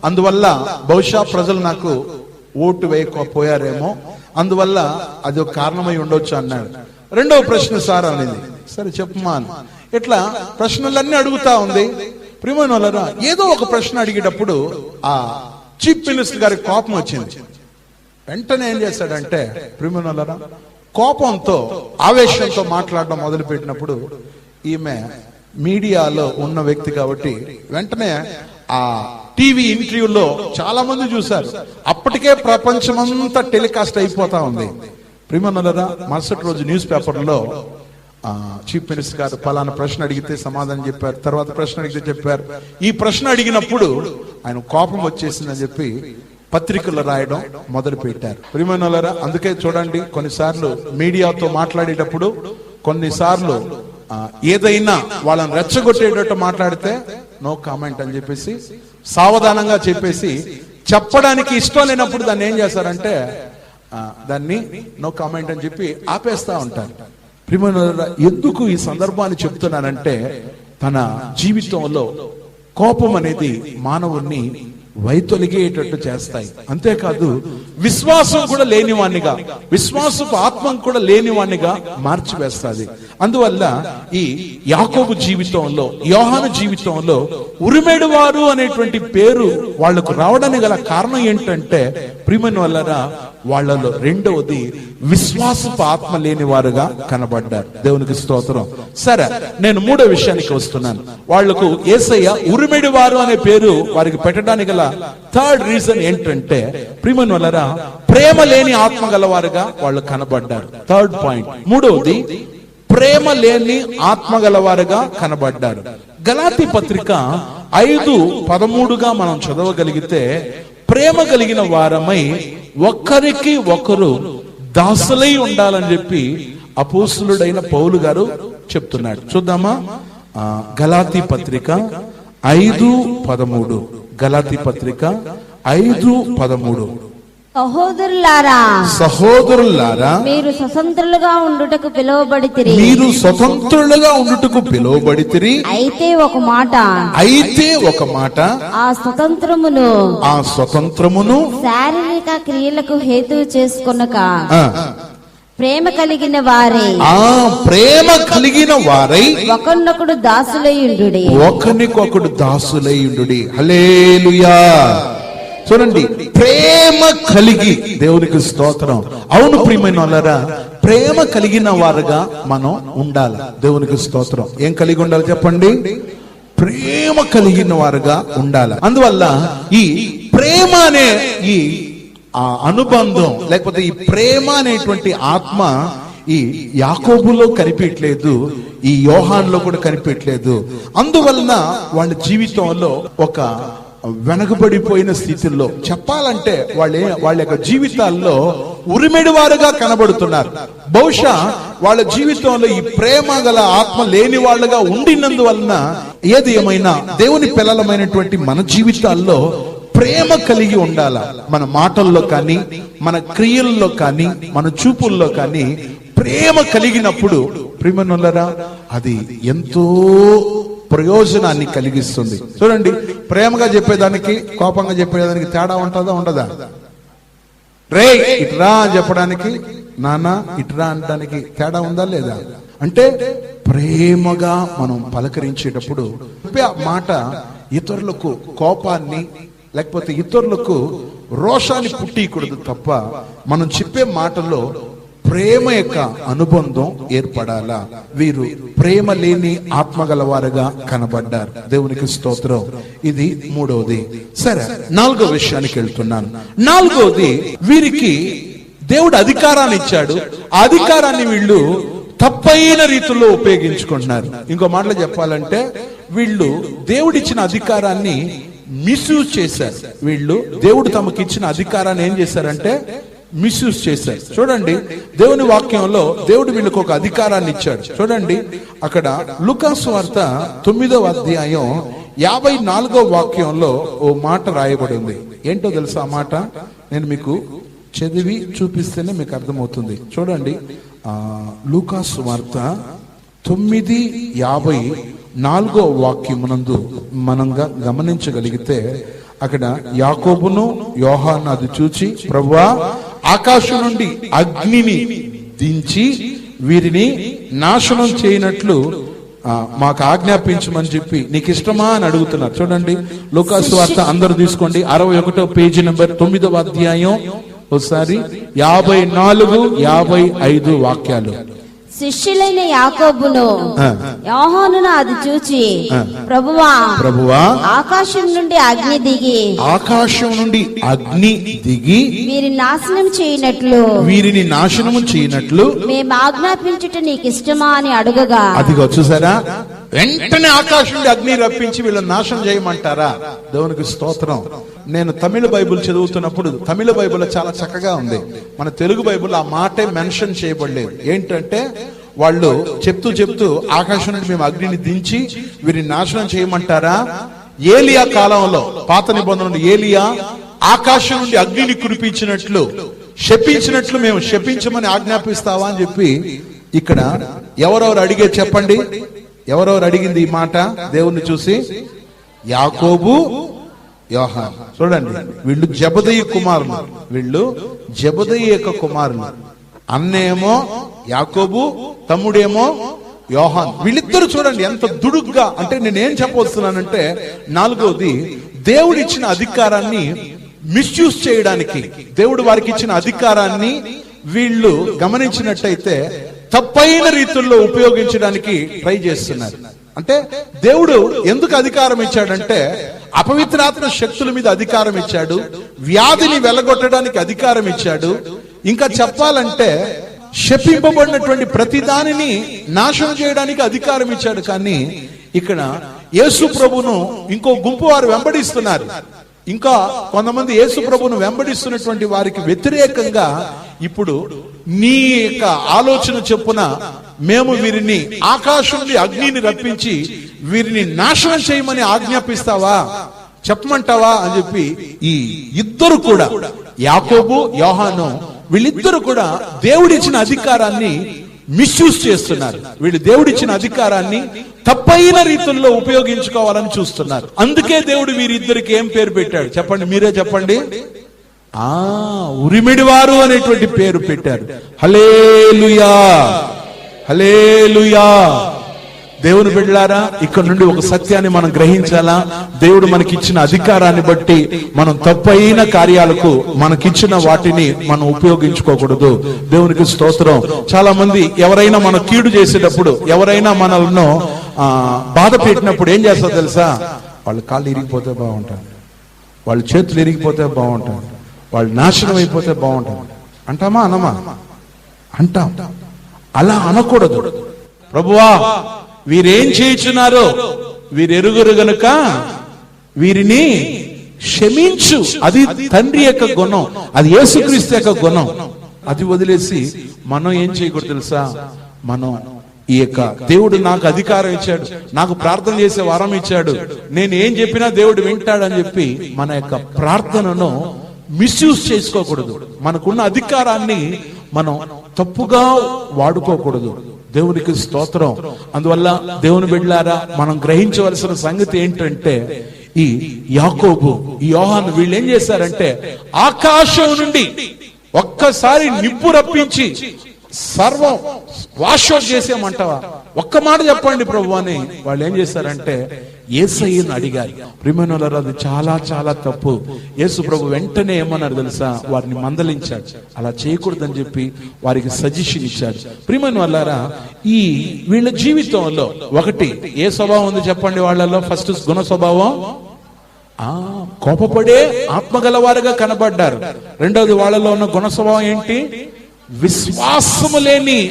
అందువల్ల బహుశా ప్రజలు నాకు ఓటు వేయకపోయారేమో, అందువల్ల అది ఒక కారణమై ఉండొచ్చు అన్నాడు. రెండవ ప్రశ్న సార్ అనేది, సరే చెప్పమా. ఇట్లా ప్రశ్నలన్నీ అడుగుతా ఉంది. ప్రియమైనవాళ్ళారా, ఏదో ఒక ప్రశ్న అడిగేటప్పుడు ఆ చీఫ్ మినిస్టర్ గారికి కోపం వచ్చింది. వెంటనే ఏం చేశాడంటే ప్రియమైనవాళ్ళారా, కోపంతో ఆవేశంతో మాట్లాడడం మొదలు పెట్టినప్పుడు ఈమె మీడియాలో ఉన్న వ్యక్తి కాబట్టి వెంటనే ఆ టీవీ ఇంటర్వ్యూలో చాలా మంది చూశారు. అప్పటికే ప్రపంచమంతా టెలికాస్ట్ అయిపోతా ఉంది. ప్రియమైనవాళ్ళారా, మరుసటి రోజు న్యూస్ పేపర్లో చీఫ్ మినిస్టర్ గారు పలానా ప్రశ్న అడిగితే సమాధానం చెప్పారు, తర్వాత ప్రశ్న అడిగితే చెప్పారు. ఈ ప్రశ్న అడిగినప్పుడు ఆయన కోపం వచ్చేసిందని చెప్పి పత్రికలు రాయడం మొదలు పెట్టారు. ప్రియమైనవాళ్ళారా, అందుకే చూడండి, కొన్నిసార్లు మీడియాతో మాట్లాడేటప్పుడు కొన్నిసార్లు ఏదైనా వాళ్ళని రెచ్చగొట్టేటట్టు మాట్లాడితే నో కామెంట్ అని చెప్పేసి సావధానంగా చెప్పేసి, చెప్పడానికి ఇష్టం లేనప్పుడు దాన్ని ఏం చేస్తారంటే దాన్ని నో కామెంట్ అని చెప్పి ఆపేస్తా ఉంటారు. ప్రియమైనవాళ్ళారా, ఎందుకు ఈ సందర్భాన్ని చెప్తున్నానంటే తన జీవితంలో కోపం అనేది మానవుణ్ణి వైతొలిగేటట్టు చేస్తాయి. అంతేకాదు విశ్వాసం కూడా లేనివాణ్ణిగా, విశ్వాసపు ఆత్మ కూడా లేనివాణ్ణిగా మార్చివేస్తుంది. అందువల్ల ఈ యాకోబు జీవితంలో, యోహాను జీవితంలో ఉరిమేడు వారు అనేటువంటి పేరు వాళ్లకు రావడానికి గల కారణం ఏంటంటే ప్రియమైనవాళ్ళారా, వాళ్ళలో రెండవది విశ్వాసపు ఆత్మ లేని వారుగా కనబడ్డారు. దేవునికి స్తోత్రం. సరే, నేను మూడో విషయానికి వస్తున్నాను. వాళ్లకు యేసయ్య ఉరిమెడి వారు అనే పేరు వారికి పెట్టడానికి గల థర్డ్ రీజన్ ఏంటంటే ప్రియమైనవాళ్ళారా, ప్రేమ లేని ఆత్మ గలవారుగా వాళ్ళు కనబడ్డారు. Third point. మూడవది, ప్రేమ లేని ఆత్మ గలవారుగా కనబడ్డారు. గలాతీ పత్రిక 5:13 మనం చదవగలిగితే, ప్రేమ కలిగిన వారమై ఒక్కరికి ఒకరు దాసులై ఉండాలని చెప్పి అపోస్తులుడైన పౌలు గారు చెప్తున్నాడు. చూద్దామా? గలాతీ పత్రిక 5:13. గలాతీ పత్రిక 5:13. సహోదరులారా మీరు స్వతంత్రులుగా ఉండుటకు పిలువబడితిరి. మీరు స్వతంత్రులుగా ఉండుటకు పిలువబడితిరి. అయితే ఒక మాట ఆ స్వతంత్రమును శారీరక క్రియలకు హేతువు చేసుకొనక ప్రేమ కలిగిన వారై ఒకరినొకడు దాసులయుండుడి. హల్లెలూయా. చూడండి, ప్రేమ కలిగి, దేవునికి స్తోత్రం. అవును ప్రియమైన వాళ్ళారా, ప్రేమ కలిగిన వారుగా మనం ఉండాలి. దేవునికి స్తోత్రం. ఏం కలిగి ఉండాలి చెప్పండి? ప్రేమ కలిగిన వారుగా ఉండాలి. అందువల్ల ఈ ప్రేమ అనే ఈ అనుబంధం, లేకపోతే ఈ ప్రేమ అనేటువంటి ఆత్మ ఈ యాకోబులో కనిపించలేదు, ఈ యోహాన్లో కూడా కనిపించలేదు. అందువలన వాళ్ళ జీవితంలో ఒక వెనకబడిపోయిన స్థితిలో, చెప్పాలంటే వాళ్ళ యొక్క జీవితాల్లో ఉరిమెడి వారుగా కనబడుతున్నారు. బహుశా వాళ్ళ జీవితంలో ఈ ప్రేమ గల ఆత్మ లేని వాళ్ళగా ఉండినందువలన, ఏది ఏమైనా దేవుని పిల్లలమైనటువంటి మన జీవితాల్లో ప్రేమ కలిగి ఉండాల. మన మాటల్లో కానీ, మన క్రియల్లో కానీ, మన చూపుల్లో కానీ ప్రేమ కలిగినప్పుడు ప్రియమనులారా, అది ఎంతో ప్రయోజనాన్ని కలిగిస్తుంది. చూడండి, ప్రేమగా చెప్పేదానికి కోపంగా చెప్పేదానికి తేడా ఉంటుందా ఉండదా? రే ఇట్రా అని చెప్పడానికి, నాన్న ఇట్రా అనడానికి తేడా ఉందా లేదా? అంటే ప్రేమగా మనం పలకరించేటప్పుడు చెప్పే మాట ఇతరులకు కోపాన్ని లేకపోతే ఇతరులకు రోషాన్ని పుట్టియకూడదు తప్ప, మనం చెప్పే మాటల్లో ప్రేమ యొక్క అనుబంధం ఏర్పడాలా. వీరు ప్రేమ లేని ఆత్మగలవారుగా కనబడ్డారు. దేవునికి స్తోత్రం. ఇది మూడవది. సరే, నాలుగో విషయానికి వెళ్తున్నాను. నాలుగోది, వీరికి దేవుడు అధికారాన్ని ఇచ్చాడు. ఆ అధికారాన్ని వీళ్ళు తప్పైన రీతిలో ఉపయోగించుకుంటున్నారు. ఇంకో మాటలో చెప్పాలంటే, వీళ్ళు దేవుడిచ్చిన అధికారాన్ని మిస్యూజ్ చేశారు. వీళ్ళు దేవుడు తమకిచ్చిన అధికారాన్ని ఏం చేశారంటే మిస్యూజ్ చేశారు. చూడండి, దేవుని వాక్యంలో దేవుడు వీళ్ళకి ఒక అధికారాన్ని ఇచ్చాడు. చూడండి, అక్కడ లూకాసు వార్త 9వ అధ్యాయం 54వ వాక్యంలో ఓ మాట రాయబడి ఉంది. ఏంటో తెలుసా ఆ మాట? నేను మీకు చదివి చూపిస్తేనే మీకు అర్థమవుతుంది. చూడండి, లూకాసు వార్త 9:54వ వాక్యమునందు మనంగా గమనించగలిగితే, అక్కడ యాకోబును యోహాను అది చూచి, ప్రభువా, ఆకాశం నుండి అగ్నిని దించి వీరిని నాశనం చేయనట్లు మాకు ఆజ్ఞాపించమని చెప్పి నీకు ఇష్టమా అని అడుగుతున్నారు. చూడండి, లూకాసు వార్త అందరూ తీసుకోండి, 61వ పేజీ నంబర్ 9వ అధ్యాయం, ఒకసారి 54, 55 వాక్యాలు. శిష్యులైన యాకోబును యోహానును అది చూచి, ప్రభువా, ఆకాశం నుండి అగ్ని దిగి వీరిని నాశనం చేయనట్లు మేము ఆజ్ఞాపించుట నీకు ఇష్టమా అని అడుగగా, అదిగో చూసారా, వెంటనే ఆకాశం నుండి అగ్ని రప్పించి వీళ్ళని నాశనం చేయమంటారా? దేవునికి స్తోత్రం. నేను తమిళ బైబుల్ చదువుతున్నప్పుడు తమిళ బైబుల్ చాలా చక్కగా ఉంది. మన తెలుగు బైబుల్ ఆ మాటే మెన్షన్ చేయబడలేదు. ఏంటంటే, వాళ్ళు చెప్తూ ఆకాశం నుండి మేము అగ్నిని దించి వీరిని నాశనం చేయమంటారా? ఏలియా కాలంలో, పాత నిబంధనలు, ఏలియా ఆకాశం నుండి అగ్నిని కురిపించినట్లు, శపించినట్లు మేము శపించమని ఆజ్ఞాపిస్తావా అని చెప్పి ఇక్కడ ఎవరెవరు అడిగే చెప్పండి? ఎవరెవరు అడిగింది ఈ మాట దేవుణ్ణి చూసి? యాకోబు, యోహాను. చూడండి, వీళ్ళు జబదయి కుమారులు, వీళ్ళు జబదయి యొక్క కుమారులు. అన్నేమో యాకోబు, తమ్ముడేమో యోహాను. వీళ్ళిద్దరు చూడండి ఎంత దుడుగ్గా. అంటే నేనేం చెప్పవస్తున్నానంటే, నాలుగోది, దేవుడిచ్చిన అధికారాన్ని మిస్యూజ్ చేయడానికి, దేవుడు వారికి ఇచ్చిన అధికారాన్ని వీళ్ళు గమనించినట్టయితే తప్పైన రీతుల్లో ఉపయోగించడానికి ట్రై చేస్తున్నారు. అంటే దేవుడు ఎందుకు అధికారం ఇచ్చాడంటే, అపవిత్రాత్మ శక్తుల మీద అధికారం ఇచ్చాడు, వ్యాధిని వెలగొట్టడానికి అధికారం ఇచ్చాడు, ఇంకా చెప్పాలంటే శపింపబడినటువంటి ప్రతి దానిని నాశనం చేయడానికి అధికారం ఇచ్చాడు. కానీ ఇక్కడ యేసు ప్రభును ఇంకో గుంపు వారు వెంబడిస్తున్నారు. ఇంకా కొంతమంది యేసు ప్రభును వెంబడిస్తున్నటువంటి వారికి వ్యతిరేకంగా ఇప్పుడు నీ యొక్క ఆలోచన చొప్పున మేము వీరిని ఆకాశం నుండి అగ్నిని రప్పించి వీరిని నాశనం చేయమని ఆజ్ఞాపిస్తావా, చెప్పమంటావా అని చెప్పి ఈ ఇద్దరు కూడా యాకోబు యోహాను వీళ్ళిద్దరు కూడా దేవుడిచ్చిన అధికారాన్ని మిస్యూజ్ చేస్తున్నారు. వీళ్ళు దేవుడిచ్చిన అధికారాన్ని తప్పైన రీతుల్లో ఉపయోగించుకోవాలని చూస్తున్నారు. అందుకే దేవుడు వీరిద్దరికి ఏం పేరు పెట్టాడు చెప్పండి, మీరే చెప్పండి. ఉరిమిడివారు అనేటువంటి పేరు పెట్టారు. హల్లెలూయా, హల్లెలూయా. దేవుని బిడ్డలారా, ఇక్కడ నుండి ఒక సత్యాన్ని మనం గ్రహించాలా. దేవుడు మనకిచ్చిన అధికారాన్ని బట్టి మనం తప్పైన కార్యాలకు మనకిచ్చిన వాటిని మనం ఉపయోగించుకోకూడదు. దేవునికి స్తోత్రం. చాలా మంది ఎవరైనా మన కీడు చేసేటప్పుడు, ఎవరైనా మనల్ని బాధ పెట్టినప్పుడు ఏం చేస్తారో తెలుసా? వాళ్ళ కాళ్ళు ఇరిగిపోతే బాగుంటారు, వాళ్ళ చేతులు ఇరిగిపోతే బాగుంటారు, వాళ్ళు నాశనం అయిపోతే బాగుంటారు అంటామా అనమా? అంటాం. అలా అనకూడదు. ప్రభువా, వీరేం చేయుచున్నారో వీరెరుగురు గనుక వీరిని క్షమించు. అది తండ్రి యొక్క గుణం, అది యేసుక్రీస్తు యొక్క గుణం. అది వదిలేసి మనం ఏం చేయకూడదు తెలుసా? మనం ఈ యొక్క దేవుడు నాకు అధికారం ఇచ్చాడు, నాకు ప్రార్థన చేసే వరం ఇచ్చాడు, నేను ఏం చెప్పినా దేవుడు వింటాడని చెప్పి మన యొక్క ప్రార్థనను మిస్యూజ్ చేసుకోకూడదు. మనకున్న అధికారాన్ని మనం తప్పుగా వాడుకోకూడదు. దేవునికి స్తోత్రం. అందువల్ల దేవుని బిడ్డలారా, మనం గ్రహించవలసిన సంగతి ఏంటంటే, ఈ యాకోబు, ఈ యోహాను వీళ్ళు ఏం చేశారంటే, ఆకాశం నుండి ఒక్కసారి నిప్పు రప్పించి సర్వం వాషౌట్ చేసేమంటావా? ఒక్క మాట చెప్పండి ప్రభు అని వాళ్ళు ఏం చేశారంటే యేసయ్యను అడిగారు. ప్రియమైనవారా, అది చాలా చాలా తప్పు. యేసు ప్రభు వెంటనే ఏమన్నారు తెలుసా? వారిని మందలించాడు. అలా చేయకూడదని చెప్పి వారికి సజెషన్ ఇచ్చాడు. ప్రియమైనవారా, ఈ వీళ్ళ జీవితంలో ఒకటి ఏ స్వభావం ఉంది చెప్పండి వాళ్ళలో? ఫస్ట్ గుణ స్వభావం, కోపపడే ఆత్మగలవారుగా కనబడ్డారు. రెండవది వాళ్ళలో ఉన్న గుణ స్వభావం ఏంటి? విశ్వాసము లేని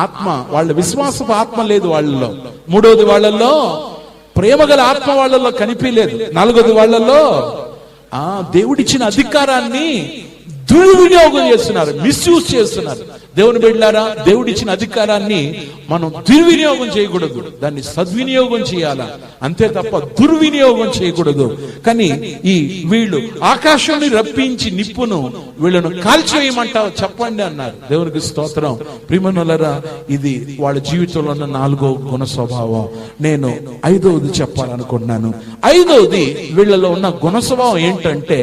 ఆత్మ. వాళ్ళ విశ్వాసపు ఆత్మ లేదు వాళ్ళలో. మూడవది వాళ్ళల్లో ప్రేమగల ఆత్మ వాళ్ళలో కనిపించలేదు. నాలుగోది వాళ్ళలో దేవుడిచ్చిన అధికారాన్ని దుర్వినియోగం చేస్తున్నారు, మిస్యూజ్ చేస్తున్నారు. దేవుని బిడ్డలారా, దేవుడిచ్చిన అధికారాన్ని మనం దుర్వినియోగం చేయకూడదు, దాన్ని సద్వినియోగం చేయాలా, అంతే తప్ప దుర్వినియోగం చేయకూడదు. కానీ ఈ వీళ్ళు ఆకాశాన్ని రప్పించి నిప్పును వీళ్ళను కాల్చేయమంటావు చెప్పండి అన్నారు. దేవునికి స్తోత్రం. ప్రియమైనవారా, ఇది వాళ్ళ జీవితంలో ఉన్న 4వ గుణ స్వభావం. నేను 5వది చెప్పాలనుకుంటున్నాను. 5వది వీళ్ళలో ఉన్న గుణ స్వభావం ఏంటంటే,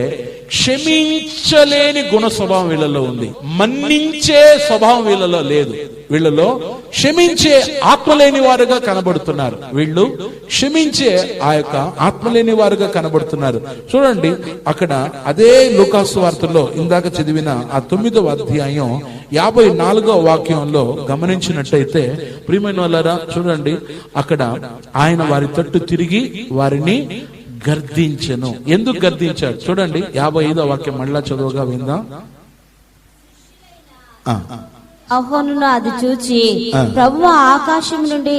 క్షమించలేని గుణ స్వభావం వీళ్ళలో ఉంది. మన్నించే స్వభావం వీళ్ళలో లేదు. వీళ్ళలో క్షమించే ఆత్మలేని వారుగా కనబడుతున్నారు. వీళ్ళు క్షమించే ఆ యొక్క ఆత్మలేని వారుగా కనబడుతున్నారు. చూడండి, అక్కడ అదే లూకాసు వార్తలో ఇందాక చదివిన ఆ 9వ అధ్యాయం 54వ వాక్యంలో గమనించినట్టయితే, ప్రియమైన వాళ్ళారా చూడండి, అక్కడ ఆయన వారి తట్టు తిరిగి వారిని గర్దించెను. ఎందుకు గర్దించాడు చూడండి. 55వ వాక్యం మళ్ళా చదువుగా విందాం. అహోనును అది చూచి, ప్రభువు ఆకాశం నుండి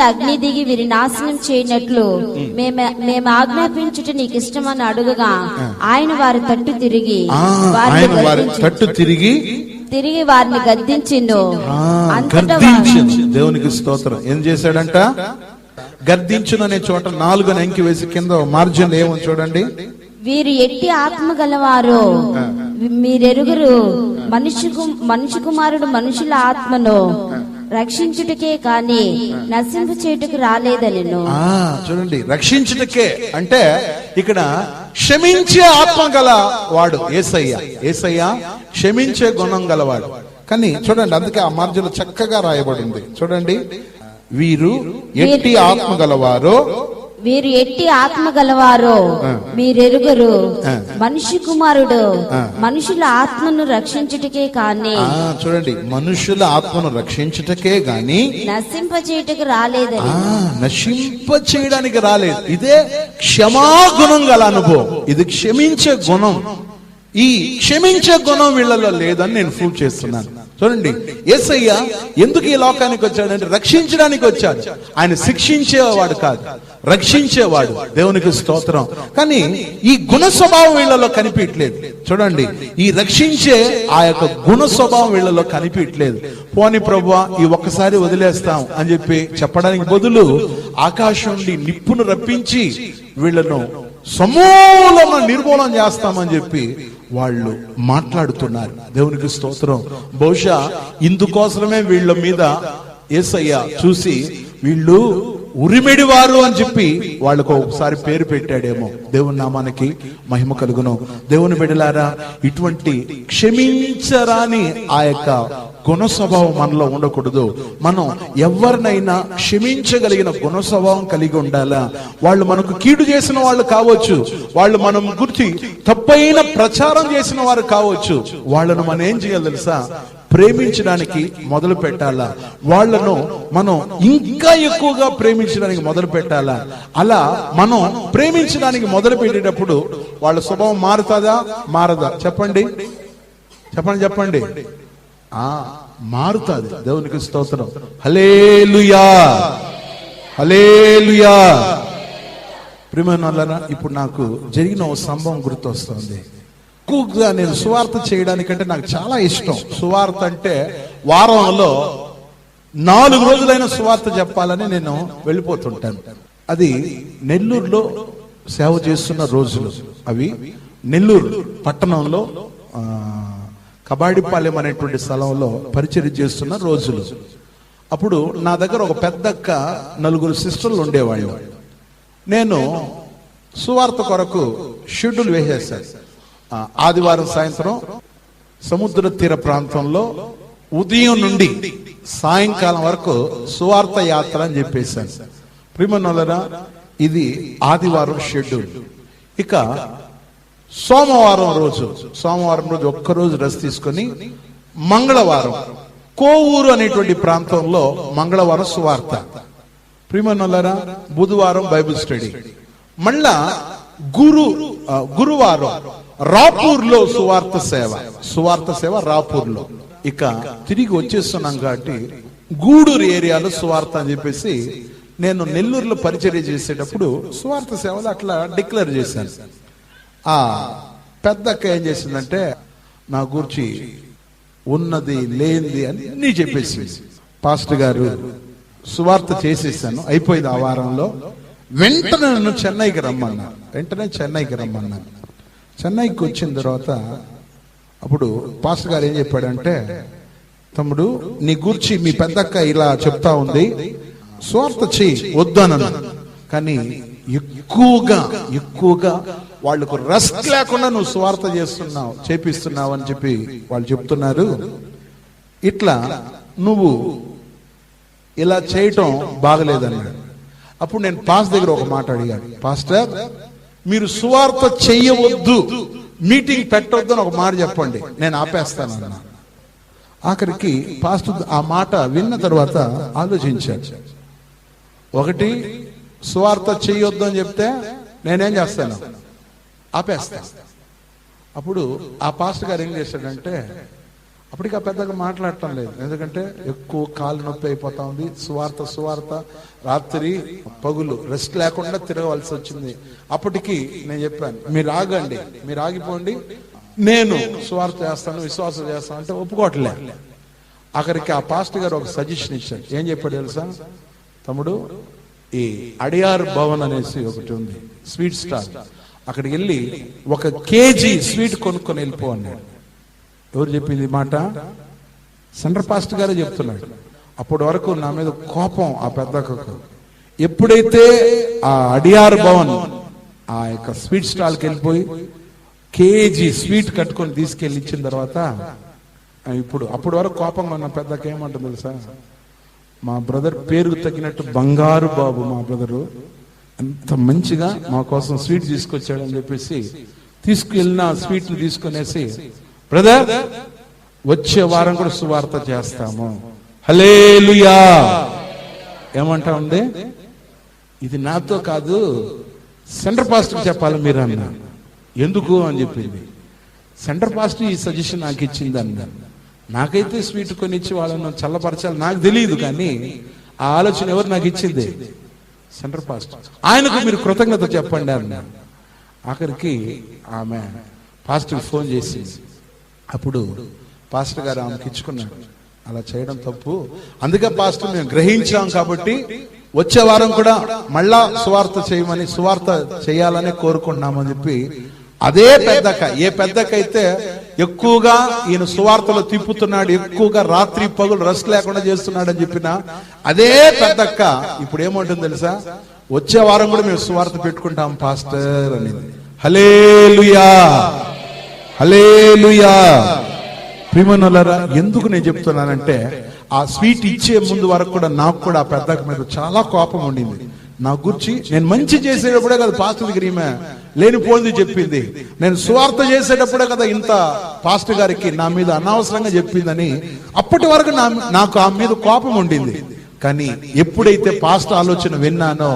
అగ్ని దిగి వీరి నాశనం చేయనట్లు మేము ఆజ్ఞాపించుట నీకు ఇష్టమని అడుగగా, ఆయన వారి తట్టు తిరిగి వారిని గద్దించిండు. దేవునికి స్తోత్రం. ఏం చేశాడంట? గర్దించును అనే చోట 4 అంకి వేసి కింద మార్జిన్ ఏమో చూడండి. వీరు ఎట్టి ఆత్మ గలవారు మీరెరుగురు, మనిషి కుమారుడు మనుషుల ఆత్మను రక్షించుటకే కాని నశింపు చేయుటకు రాలేదనెను. చూడండి, రక్షించుటకే అంటే ఇక్కడ క్షమించే ఆత్మ గల వాడు యేసయ్య. యేసయ్య క్షమించే గుణం గలవాడు. కానీ చూడండి, అందుకే ఆ మార్జిన్ చక్కగా రాయబడింది. చూడండి, వీరు ఎట్టి ఆత్మ గలవారో మీరెరుగరు, మనిషి కుమారుడు మనుషుల ఆత్మను రక్షించుటకే కాని. చూడండి, మనుషుల ఆత్మను రక్షించుటకే గాని నశింపచేయుటకు రాలేదని. నశింపచేయడానికి రాలేదు. ఇదే క్షమాగుణం గల అనుభవం. ఇది క్షమించే గుణం. ఈ క్షమించే గుణం వీళ్ళలో లేదని నేను ప్రూవ్ చేస్తున్నాను. చూడండి, యేసయ్య ఎందుకు ఈ లోకానికి వచ్చాడంటే రక్షించడానికి వచ్చాడు. ఆయన శిక్షించేవాడు కాదు, రక్షించేవాడు. దేవునికి స్తోత్రం. కానీ ఈ గుణ స్వభావం వీళ్ళలో కనిపించలేదు. చూడండి, ఈ రక్షించే ఆ యొక్క గుణ స్వభావం వీళ్ళలో కనిపించలేదు. పోని ప్రభువా, ఈ ఒక్కసారి వదిలేస్తాం అని చెప్పి చెప్పడానికి బదులు ఆకాశం నుండి నిప్పును రప్పించి వీళ్ళను సమూలంగా నిర్మూలన చేస్తామని చెప్పి వాళ్ళు మాట్లాడుతున్నారు. దేవునికి స్తోత్రం. బహుశా ఇందుకోసమే వీళ్ళ మీద యేసయ్య చూసి వీళ్ళు ఉరిమెడివారు అని చెప్పి వాళ్ళకు ఒకసారి పేరు పెట్టాడేమో. దేవుని నామానికి మహిమ కలుగును. దేవుని బిడ్డలారా, ఇటువంటి క్షమించరాని ఆ యొక్క గుణ స్వభావం మనలో ఉండకూడదు. మనం ఎవరినైనా క్షమించగలిగిన గుణ స్వభావం కలిగి ఉండాలా. వాళ్ళు మనకు కీడు చేసిన వాళ్ళు కావచ్చు, వాళ్ళు మనం గురించి తప్పైన ప్రచారం చేసిన వారు కావచ్చు. వాళ్ళను మనం ఏం చేయాలి తెలుసా? ప్రేమించడానికి మొదలు పెట్టాలా. వాళ్ళను మనం ఇంకా ఎక్కువగా ప్రేమించడానికి మొదలు పెట్టాలా. అలా మనం ప్రేమించడానికి మొదలు పెట్టేటప్పుడు వాళ్ళ స్వభావం మారుతుందా మారదా? చెప్పండి చెప్పండి చెప్పండి. మారుతుంది. దేవునికి స్తోత్రం. హల్లెలూయా హల్లెలూయా. ప్రియమైన వాళ్ళారా, ఇప్పుడు నాకు జరిగిన ఒక సంభవం గుర్తొస్తుంది. ఎక్కువగా నేను సువార్త చేయడానికంటే నాకు చాలా ఇష్టం. సువార్త అంటే వారంలో 4 రోజులైన సువార్త చెప్పాలని నేను వెళ్ళిపోతుంటాను. అది నెల్లూరులో సేవ చేస్తున్న రోజులు. అవి నెల్లూరు పట్టణంలో కబాడిపాలెం అనేటువంటి స్థలంలో పరిచర్య చేస్తున్న రోజులు. అప్పుడు నా దగ్గర ఒక పెద్దక్క 4 సిస్టర్లు ఉండేవాళ్ళు. నేను సువార్త కొరకు షెడ్యూల్ వేసేసాను. ఆదివారం సాయంత్రం సముద్ర తీర ప్రాంతంలో ఉదయం నుండి సాయంకాలం వరకు సువార్త యాత్ర అని చెప్పేశాను. ప్రియమనులారా, ఇది ఆదివారం షెడ్యూల్. ఇక సోమవారం రోజు ఒక్కరోజు రెస్ట్ తీసుకొని మంగళవారం కోవూరు అనేటువంటి ప్రాంతంలో మంగళవారం సువార్త. ప్రియమనులారా, బుధవారం బైబిల్ స్టడీ. మళ్ళా గురువారం రాపూర్లో సువార్త సేవ రాపూర్లో. ఇక తిరిగి వచ్చేస్తున్నాం కాబట్టి గూడూరు ఏరియాలో సువార్త అని చెప్పేసి నేను నెల్లూరులో పరిచర్య చేసేటప్పుడు సువార్త సేవలు అట్లా డిక్లేర్ చేశాను. ఆ పెద్దక్క ఏం చేసిందంటే నా గురించి ఉన్నది లేనిది అన్ని చెప్పేసి, పాస్టర్ గారు సువార్త చేసేసాను, అయిపోయింది ఆ వారంలో. వెంటనే నన్ను చెన్నైకి రమ్మన్నాను. చెన్నైకి వచ్చిన తర్వాత అప్పుడు పాస్టర్ గారు ఏం చెప్పాడంటే, తమ్ముడు నీ గురించి మీ పెద్దక్క ఇలా చెప్తా ఉంది, స్వార్థ చెయ్యి వద్దనను, కానీ ఎక్కువగా వాళ్లకు రెస్ట్ లేకుండా నువ్వు స్వార్థ చేపిస్తున్నావు అని చెప్పి వాళ్ళు చెప్తున్నారు. ఇట్లా నువ్వు ఇలా చేయటం బాగలేదన్నాడు. అప్పుడు నేను పాస్టర్ దగ్గర ఒక మాట అడిగాను, పాస్టర్ మీరు సువార్త చెయ్యవద్దు, మీటింగ్ పెట్టవద్దు అని ఒక మాట చెప్పండి, నేను ఆపేస్తాను అన్నా. ఆఖరికి పాస్టర్ ఆ మాట విన్న తర్వాత ఆలోచించాడు. ఒకటి, సువార్త చెయ్యొద్దు అని చెప్తే నేనేం చేస్తాను, ఆపేస్తాను. అప్పుడు ఆ పాస్టర్ గారు ఏం చేశాడంటే, అప్పటికి ఆ పెద్దగా మాట్లాడటం లేదు, ఎందుకంటే ఎక్కువ కాలు నొప్పి అయిపోతా ఉంది. సువార్త రాత్రి పగులు రెస్ట్ లేకుండా తిరగవలసి వచ్చింది. అప్పటికి నేను చెప్పాను, మీరు ఆగండి, మీరు ఆగిపోండి, నేను సువార్త చేస్తాను, విశ్వాసం చేస్తాను అంటే ఒప్పుకోవట్లే. అక్కడికి ఆ పాస్టర్ గారు ఒక సజెషన్ ఇచ్చాడు. ఏం చెప్పాడు తెలుసా, తమ్ముడు ఈ అడియార్ భవన్ అనేసి ఒకటి ఉంది, స్వీట్ స్టాల్, అక్కడికి వెళ్ళి 1 కేజీ స్వీట్ కొనుక్కొని వెళ్ళిపో అన్నాడు. ఎవరు చెప్పింది మాట? సెంటర్ పాస్టర్ గారే చెప్తున్నాడు. అప్పటి వరకు నా మీద కోపం ఆ పెద్దకు. ఎప్పుడైతే ఆ అడియార్ భవన్ ఆ యొక్క స్వీట్ స్టాల్కి వెళ్ళిపోయి కేజీ స్వీట్ కట్టుకొని తీసుకెళ్ళి ఇచ్చిన తర్వాత, ఇప్పుడు అప్పటి వరకు కోపంగా ఉన్న పెద్దకి ఏమంటుంది తెలుసా, మా బ్రదర్ పేరుకు తగినట్టు బంగారు బాబు, మా బ్రదరు అంత మంచిగా మా కోసం స్వీట్ తీసుకొచ్చాడని చెప్పేసి తీసుకెళ్ళిన స్వీట్ ను తీసుకునేసి, బ్రదర్ వచ్చే వారం కూడా సువార్త చేస్తాము, హల్లెలూయా ఏమంటా ఉంది. ఇది నాతో కాదు, సెంటర్ పాస్టర్ చెప్పాలి మీరు అన్న. ఎందుకు అని చెప్పింది. సెంటర్ పాస్టర్ ఈ సజెషన్ నాకు ఇచ్చింది అన్న. నాకైతే స్వీట్ కొనిచ్చి వాళ్ళను చల్లపరచాలి నాకు తెలియదు, కానీ ఆ ఆలోచన ఎవరు నాకు ఇచ్చింది? Centre pastor. ఆయనకు మీరు కృతజ్ఞత చెప్పండి అన్న. ఆఖరికి ఆమె పాస్టర్ ఫోన్ చేసి, అప్పుడు పాస్టర్ గారు ఆమెకి ఇచ్చుకున్నాడు, అలా చేయడం తప్పు, అందుకే పాస్టర్ మేము గ్రహించాం కాబట్టి వచ్చే వారం కూడా మళ్ళా సువార్త చేయమని, సువార్త చేయాలని కోరుకుంటున్నామని చెప్పి అదే పెద్దక్క, ఏ పెద్దకైతే ఎక్కువగా ఈయన సువార్తలో తిప్పుతున్నాడు, ఎక్కువగా రాత్రి పగులు రెస్ట్ లేకుండా చేస్తున్నాడు అని చెప్పిన అదే పెద్దక్క ఇప్పుడు ఏమంటుంది తెలుసా? వచ్చే వారం కూడా మేము సువార్త పెట్టుకుంటాం పాస్టర్ అనేది. హల్లెలూయా, హల్లెలూయా. ప్రియమైనోళ్ళారా, ఎందుకు నేను చెప్తున్నానంటే ఆ స్వీట్ ఇచ్చే ముందు వరకు కూడా నాకు కూడా ఆ పెద్దక్క మీద చాలా కోపం ఉండింది. నా గురించి నేను మంచి చేసేటప్పుడే కదా పాస్టర్ దగ్గర ఈమె లేనిపోయింది చెప్పింది, నేను సువార్త చేసేటప్పుడే కదా ఇంత పాస్టర్ గారికి నా మీద అనవసరంగా చెప్పిందని అప్పటి వరకు నాకు ఆ మీద కోపం ఉండింది. కానీ ఎప్పుడైతే పాస్టర్ ఆలోచన విన్నానో,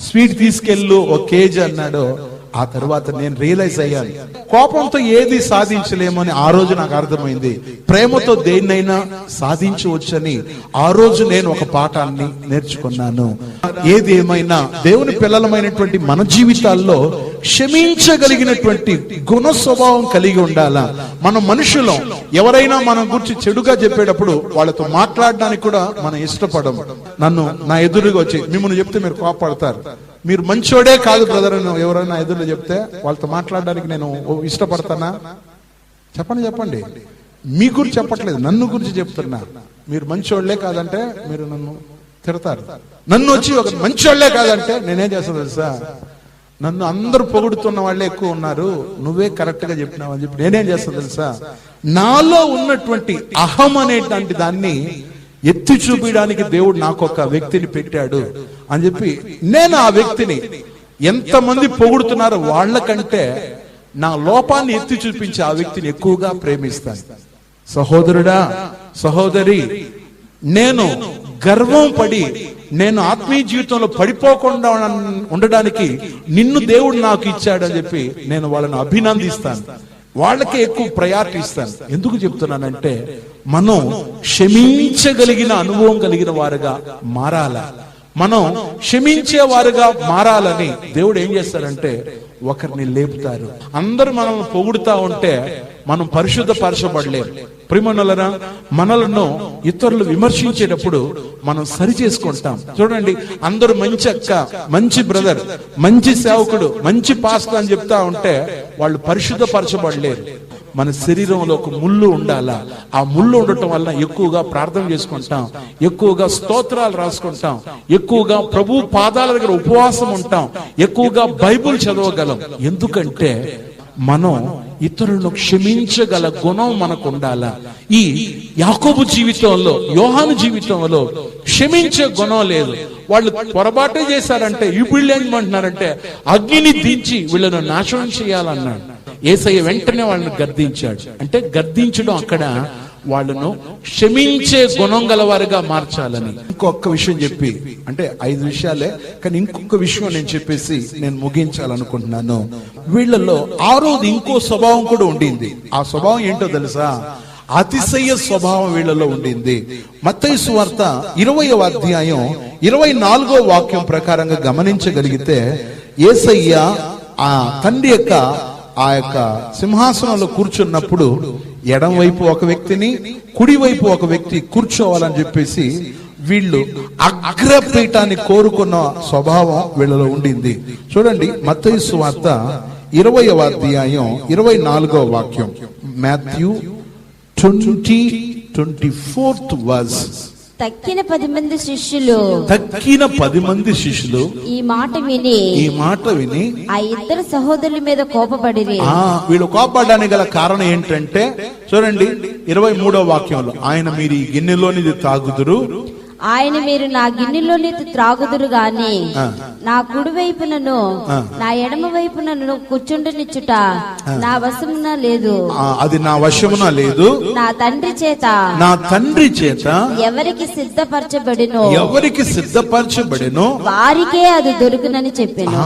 స్వీట్ తీసుకెళ్ళు ఒక కేజీ అన్నాడో, ఆ తర్వాత నేను రియలైజ్ అయ్యాను, కోపంతో ఏది సాధించలేమని ఆ రోజు నాకు అర్థమైంది. ప్రేమతో దేన్నైనా సాధించవచ్చని ఆ రోజు నేను ఒక పాఠాన్ని నేర్చుకున్నాను. ఏది ఏమైనా దేవుని పిల్లలమైనటువంటి మన జీవితాల్లో క్షమించగలిగినటువంటి గుణ స్వభావం కలిగి ఉండాలా. మన మనుషులం ఎవరైనా మన గురించి చెడుగా చెప్పేటప్పుడు వాళ్ళతో మాట్లాడడానికి కూడా మనం ఇష్టపడం. నన్ను నా ఎదురుగా వచ్చి మిమ్మల్ని చెప్తే మీరు కోపడతారు, మీరు మంచోడే కాదు బ్రదర్ అని ఎవరైనా ఎదురులో చెప్తే వాళ్ళతో మాట్లాడడానికి నేను ఇష్టపడతానా? చెప్పండి. మీ గురించి చెప్పట్లేదు, నన్ను గురించి చెప్తున్నా. మీరు మంచోళ్లే కాదంటే మీరు నన్ను తిడతారు. నన్ను వచ్చి ఒక మంచోళ్లే కాదంటే నేనేం చేస్తాను తెలుసా? నన్ను అందరూ పొగుడుతున్న వాళ్ళే ఎక్కువ ఉన్నారు, నువ్వే కరెక్ట్ గా చెప్పినావు అని చెప్పి నేనేం చేస్తాను తెలుసా? నాలో ఉన్నటువంటి అహం అనేటువంటి దాన్ని ఎత్తి చూపించడానికి దేవుడు నాకు ఒక వ్యక్తిని పెట్టాడు అని చెప్పి నేను ఆ వ్యక్తిని ఎంతమంది పొగుడుతున్నారో వాళ్ళకంటే నా లోపాన్ని ఎత్తి చూపించి ఆ వ్యక్తిని ఎక్కువగా ప్రేమిస్తాను. సహోదరుడా, సహోదరి, నేను గర్వం పడి నేను ఆత్మీయ జీవితంలో పడిపోకుండా ఉండడానికి నిన్ను దేవుడు నాకు ఇచ్చాడని చెప్పి నేను వాళ్ళని అభినందిస్తాను, వాళ్ళకే ఎక్కువ ప్రయారిటీ ఇస్తాను. ఎందుకు చెప్తున్నానంటే మనం క్షమించగలిగిన అనుభవం కలిగిన వారుగా మారాలా. మనం క్షమించే వారుగా మారాలని దేవుడు ఏం చేస్తారంటే ఒకరిని లేపుతారు. అందరూ మనల్ని పొగుడుతా ఉంటే మనం పరిశుద్ధపరచబడలేం. ప్రియమైనోళ్ళరా, మనలను ఇతరులు విమర్శించేటప్పుడు మనం సరి చేసుకుంటాం. చూడండి, అందరూ మంచి అక్క, మంచి బ్రదర్, మంచి సేవకుడు, మంచి పాస్టర్ అని చెప్తా ఉంటే వాళ్ళు పరిశుద్ధపరచబడలేరు. మన శరీరంలో ఒక ముళ్ళు ఉండాలా. ఆ ముళ్ళు ఉండటం వల్ల ఎక్కువగా ప్రార్థన చేసుకుంటాం, ఎక్కువగా స్తోత్రాలు రాసుకుంటాం, ఎక్కువగా ప్రభు పాదాల దగ్గర ఉపవాసం ఉంటాం, ఎక్కువగా బైబుల్ చదవగలం. ఎందుకంటే మనం ఇతరులను క్షమించగల గుణం మనకు ఉండాలా. ఈ యాకోబు జీవితంలో, యోహాను జీవితంలో క్షమించే గుణం లేదు. వాళ్ళు పొరపాటే చేశారంటే ఇప్పుడు ఏమంటున్నారంటే అగ్నిని దించి వీళ్ళను నాశనం చేయాలన్నాడు. యేసయ్య వెంటనే వాళ్ళని గద్దించాడు. అంటే గద్దించడం అక్కడ వాళ్ళను క్షమించే గుణం గలవారుగా మార్చాలని. ఇంకొక విషయం చెప్పి, అంటే 5 విషయాలే కానీ ఇంకొక విషయం నేను చెప్పేసి నేను ముగించాలనుకుంటున్నాను. వీళ్ళలో 6వది ఇంకో స్వభావం కూడా ఉండింది. ఆ స్వభావం ఏంటో తెలుసా? అతిశయ స్వభావం వీళ్ళలో ఉండింది. మత్తయి సువార్త 20వ అధ్యాయం 24వ వాక్యం ప్రకారంగా గమనించగలిగితే యేసయ్య ఆ తండ్రి యొక్క ఆ యొక్క సింహాసనంలో కూర్చున్నప్పుడు ఎడం వైపు ఒక వ్యక్తిని, కుడి వైపు ఒక వ్యక్తి కూర్చోవాలని చెప్పేసి వీళ్ళు అగ్రపీఠాన్ని కోరుకున్న స్వభావం వీళ్ళలో ఉండింది. చూడండి, మత్తయి సువార్త 20వ అధ్యాయం 24వ వాక్యం, మాథ్యూ 20:24 వర్స్. తక్కిన 10 మంది శిష్యులు ఈ మాట విని ఆ 2 సహోదరుల మీద కోపపడిరి. వీళ్ళు కోపపడడానికి గల కారణం ఏంటంటే చూడండి 23వ వాక్యంలో, ఆయన మీరు ఈ గిన్నెలోనిది తాగుదురు, ఆయన మీరు నా గిన్నెలోని త్రాగుదురు గాని నా కుడి వైపునను నా ఎడమ వైపునను కూర్చుండనిచ్చుట నా వశమున లేదు. అది నా వశమున లేదు, నా తండ్రి చేత ఎవరికి సిద్ధపరచబడినో వారికే అది దొరుకునని చెప్పాను.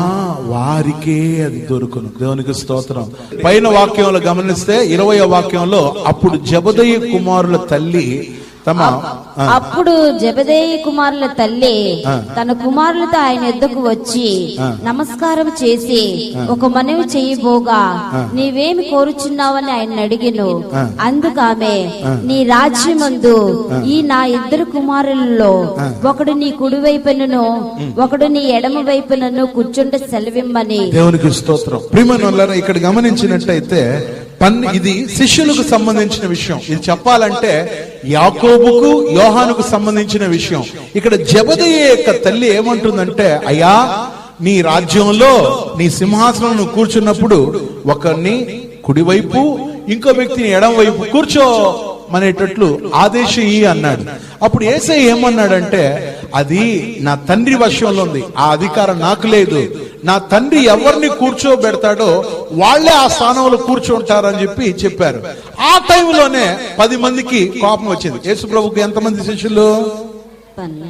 వారికే అది దొరుకును. దేవునికి స్తోత్రం. పైన వాక్యంలో గమనిస్తే 20వ వాక్యంలో, అప్పుడు జెబెదయి కుమారుల తల్లి తమ అప్పుడు జెబెదయి కుమారుల తల్లి తన కుమారులతో ఆయన ఎద్దకు వచ్చి నమస్కారం చేసి ఒక మనవి చేయబోగా నీవేమి కోరుచున్నావని ఆయన అడిగెను. అందుకామె నీ రాజ్యమందు ఈ నా ఇద్దరు కుమారులలో ఒకడు నీ కుడి వైపునను ఒకడు నీ ఎడమ వైపునను కూర్చుంటే సెలవిమ్మని. దేవునికి స్తోత్రం. ప్రియమైనోళ్ళారా, ఇక్కడ గమనించినట్టయితే ఇది శిష్యులకు సంబంధించిన విషయం. ఇది చెప్పాలంటే యాకోబుకు యోహానుకు సంబంధించిన విషయం. ఇక్కడ జెబెదయి యొక్క తల్లి ఏమంటుందంటే, అయ్యా నీ రాజ్యంలో నీ సింహాసనం నువ్వు కూర్చున్నప్పుడు ఒకరిని కుడివైపు ఇంకో వ్యక్తిని ఎడం వైపు కూర్చోమనేటట్లు ఆదేశం అన్నాడు. అప్పుడు యేసయ్య ఏమన్నాడంటే, అది నా తండ్రి వశంలో ఉంది, ఆ అధికారం నాకు లేదు. నా తండ్రి ఎవరిని కూర్చోబెడతాడో వాళ్లే ఆ స్థానంలో కూర్చుంటారని చెప్పారు. ఆ టైంలోనే 10 మందికి కోపం వచ్చింది. యేసు ప్రభువుకి ఎంతమంది శిష్యులు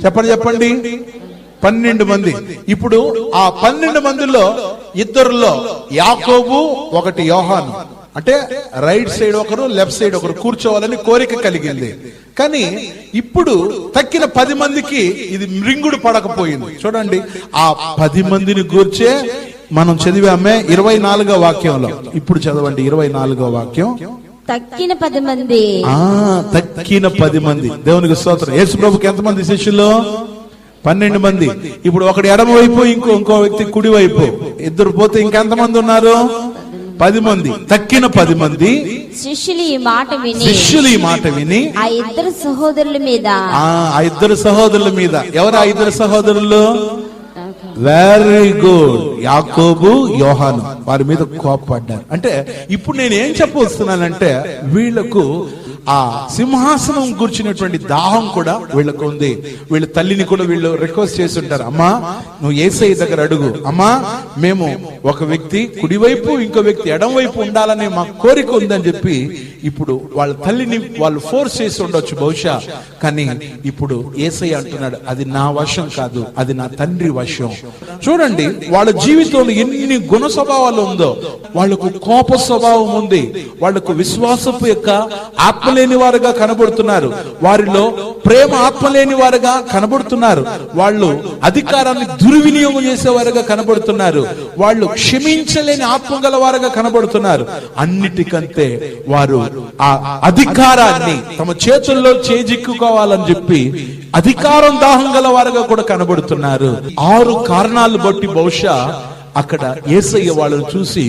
చెప్పండి? 12 మంది. ఇప్పుడు ఆ 12 మందిలో ఇద్దరులో యాకోబు, ఒకటి యోహాను, అంటే రైట్ సైడ్ ఒకరు, లెఫ్ట్ సైడ్ ఒకరు కూర్చోవాలని కోరిక కలిగింది. కానీ ఇప్పుడు తక్కిన 10 మందికి ఇది మృంగుడు పడకపోయింది. చూడండి, ఆ 10 మందిని గూర్చే మనం చదివామే 24వ వాక్యంలో. ఇప్పుడు చదవండి 24వ వాక్యం. తక్కిన 10 మంది. తక్కిన 10 మంది. దేవునికి స్తోత్రం. యేసు ప్రభుకి ఎంతమంది శిష్యులు? 12 మంది. ఇప్పుడు ఒకటి ఎడమ వైపు, ఇంకో వ్యక్తి కుడి వైపు, ఇద్దరు పోతే ఇంకెంతమంది ఉన్నారు? 10 మంది. తక్కిన 10 మంది శిష్యులు ఈ మాట విని ఆ ఇద్దరు సహోదరుల మీద ఎవరు ఆ ఇద్దరు సహోదరులు? వెరీ గుడ్, యాకోబు, యోహాను. వారి మీద కోపపడ్డారు. అంటే ఇప్పుడు నేను ఏం చెప్పవస్తున్నానంటే, వీళ్లకు ఆ సింహాసనం కూర్చున్నటువంటి దాహం కూడా వీళ్ళకు ఉంది. వీళ్ళ తల్లిని కూడా వీళ్ళు రిక్వెస్ట్ చేసి ఉంటారు, అమ్మా నువ్వు యేసయ్య దగ్గర అడుగు, అమ్మా మేము ఒక వ్యక్తి కుడివైపు ఇంకో వ్యక్తి ఎడం వైపు ఉండాలని మా కోరిక ఉందని చెప్పి ఇప్పుడు వాళ్ళ తల్లిని వాళ్ళు ఫోర్స్ చేసి ఉండొచ్చు బహుశా. కానీ ఇప్పుడు యేసయ్య అంటున్నాడు, అది నా వశం కాదు, అది నా తండ్రి వశం. చూడండి, వాళ్ళ జీవితంలో ఎన్ని గుణ స్వభావాలు ఉందో. వాళ్లకు కోప స్వభావం ఉంది, వాళ్లకు విశ్వాసపు యొక్క ఆత్మ లేని వారుగా కనబడుతున్నారు, వారిలో ప్రేమ ఆత్మ లేని వారుగా కనబడుతున్నారు, వాళ్ళు అధికారాన్ని దుర్వినియోగం చేసేవారుగా కనబడుతున్నారు, వాళ్ళు క్షమించలేని ఆత్మ గల వారుగా కనబడుతున్నారు. అన్నిటికంటే వారు ఆ అధికారాన్ని తమ చేతుల్లో చేజిక్కుకోవాలని చెప్పి అధికారం దాహం గల వారుగా కూడా కనబడుతున్నారు. 6 కారణాలు బట్టి బహుశా అక్కడ యేసయ్య వాళ్ళని చూసి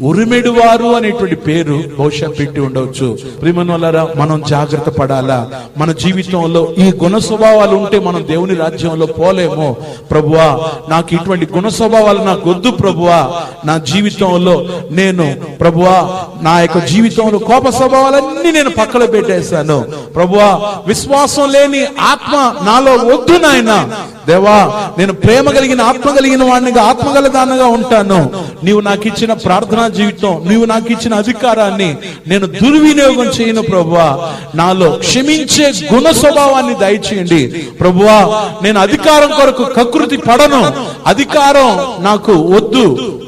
ఉరిమెడువారు అనేటువంటి పేరు బహుశా పెట్టి ఉండవచ్చు. ప్రియమైనోళ్ళారా, మనం జాగ్రత్త పడాలా. మన జీవితంలో ఈ గుణ స్వభావాలు ఉంటే మనం దేవుని రాజ్యంలో పోలేమో. ప్రభువా, నాకు ఇటువంటి గుణ స్వభావాలు నాకు వద్దు ప్రభువా. నా జీవితంలో నేను ప్రభువా నా యొక్క జీవితంలో కోప స్వభావాలన్నీ నేను పక్కన పెట్టేశాను ప్రభువా. విశ్వాసం లేని ఆత్మ నాలో వద్దు నాయనా. దేవా, నేను ప్రేమ కలిగిన ఆత్మ కలిగిన వాడినిగా ఆత్మగల దానగా ఉంటాను. నీవు నాకు ఇచ్చిన ప్రార్థనా జీవితం, నీవు నాకు ఇచ్చిన అధికారాన్ని నేను దుర్వినియోగం చేయను ప్రభువా. నాలో క్షమించే గుణ స్వభావాన్ని దయచేయండి ప్రభువా. నేను అధికారం కొరకు కకృతి పడను, అధికారం నాకు వద్దు,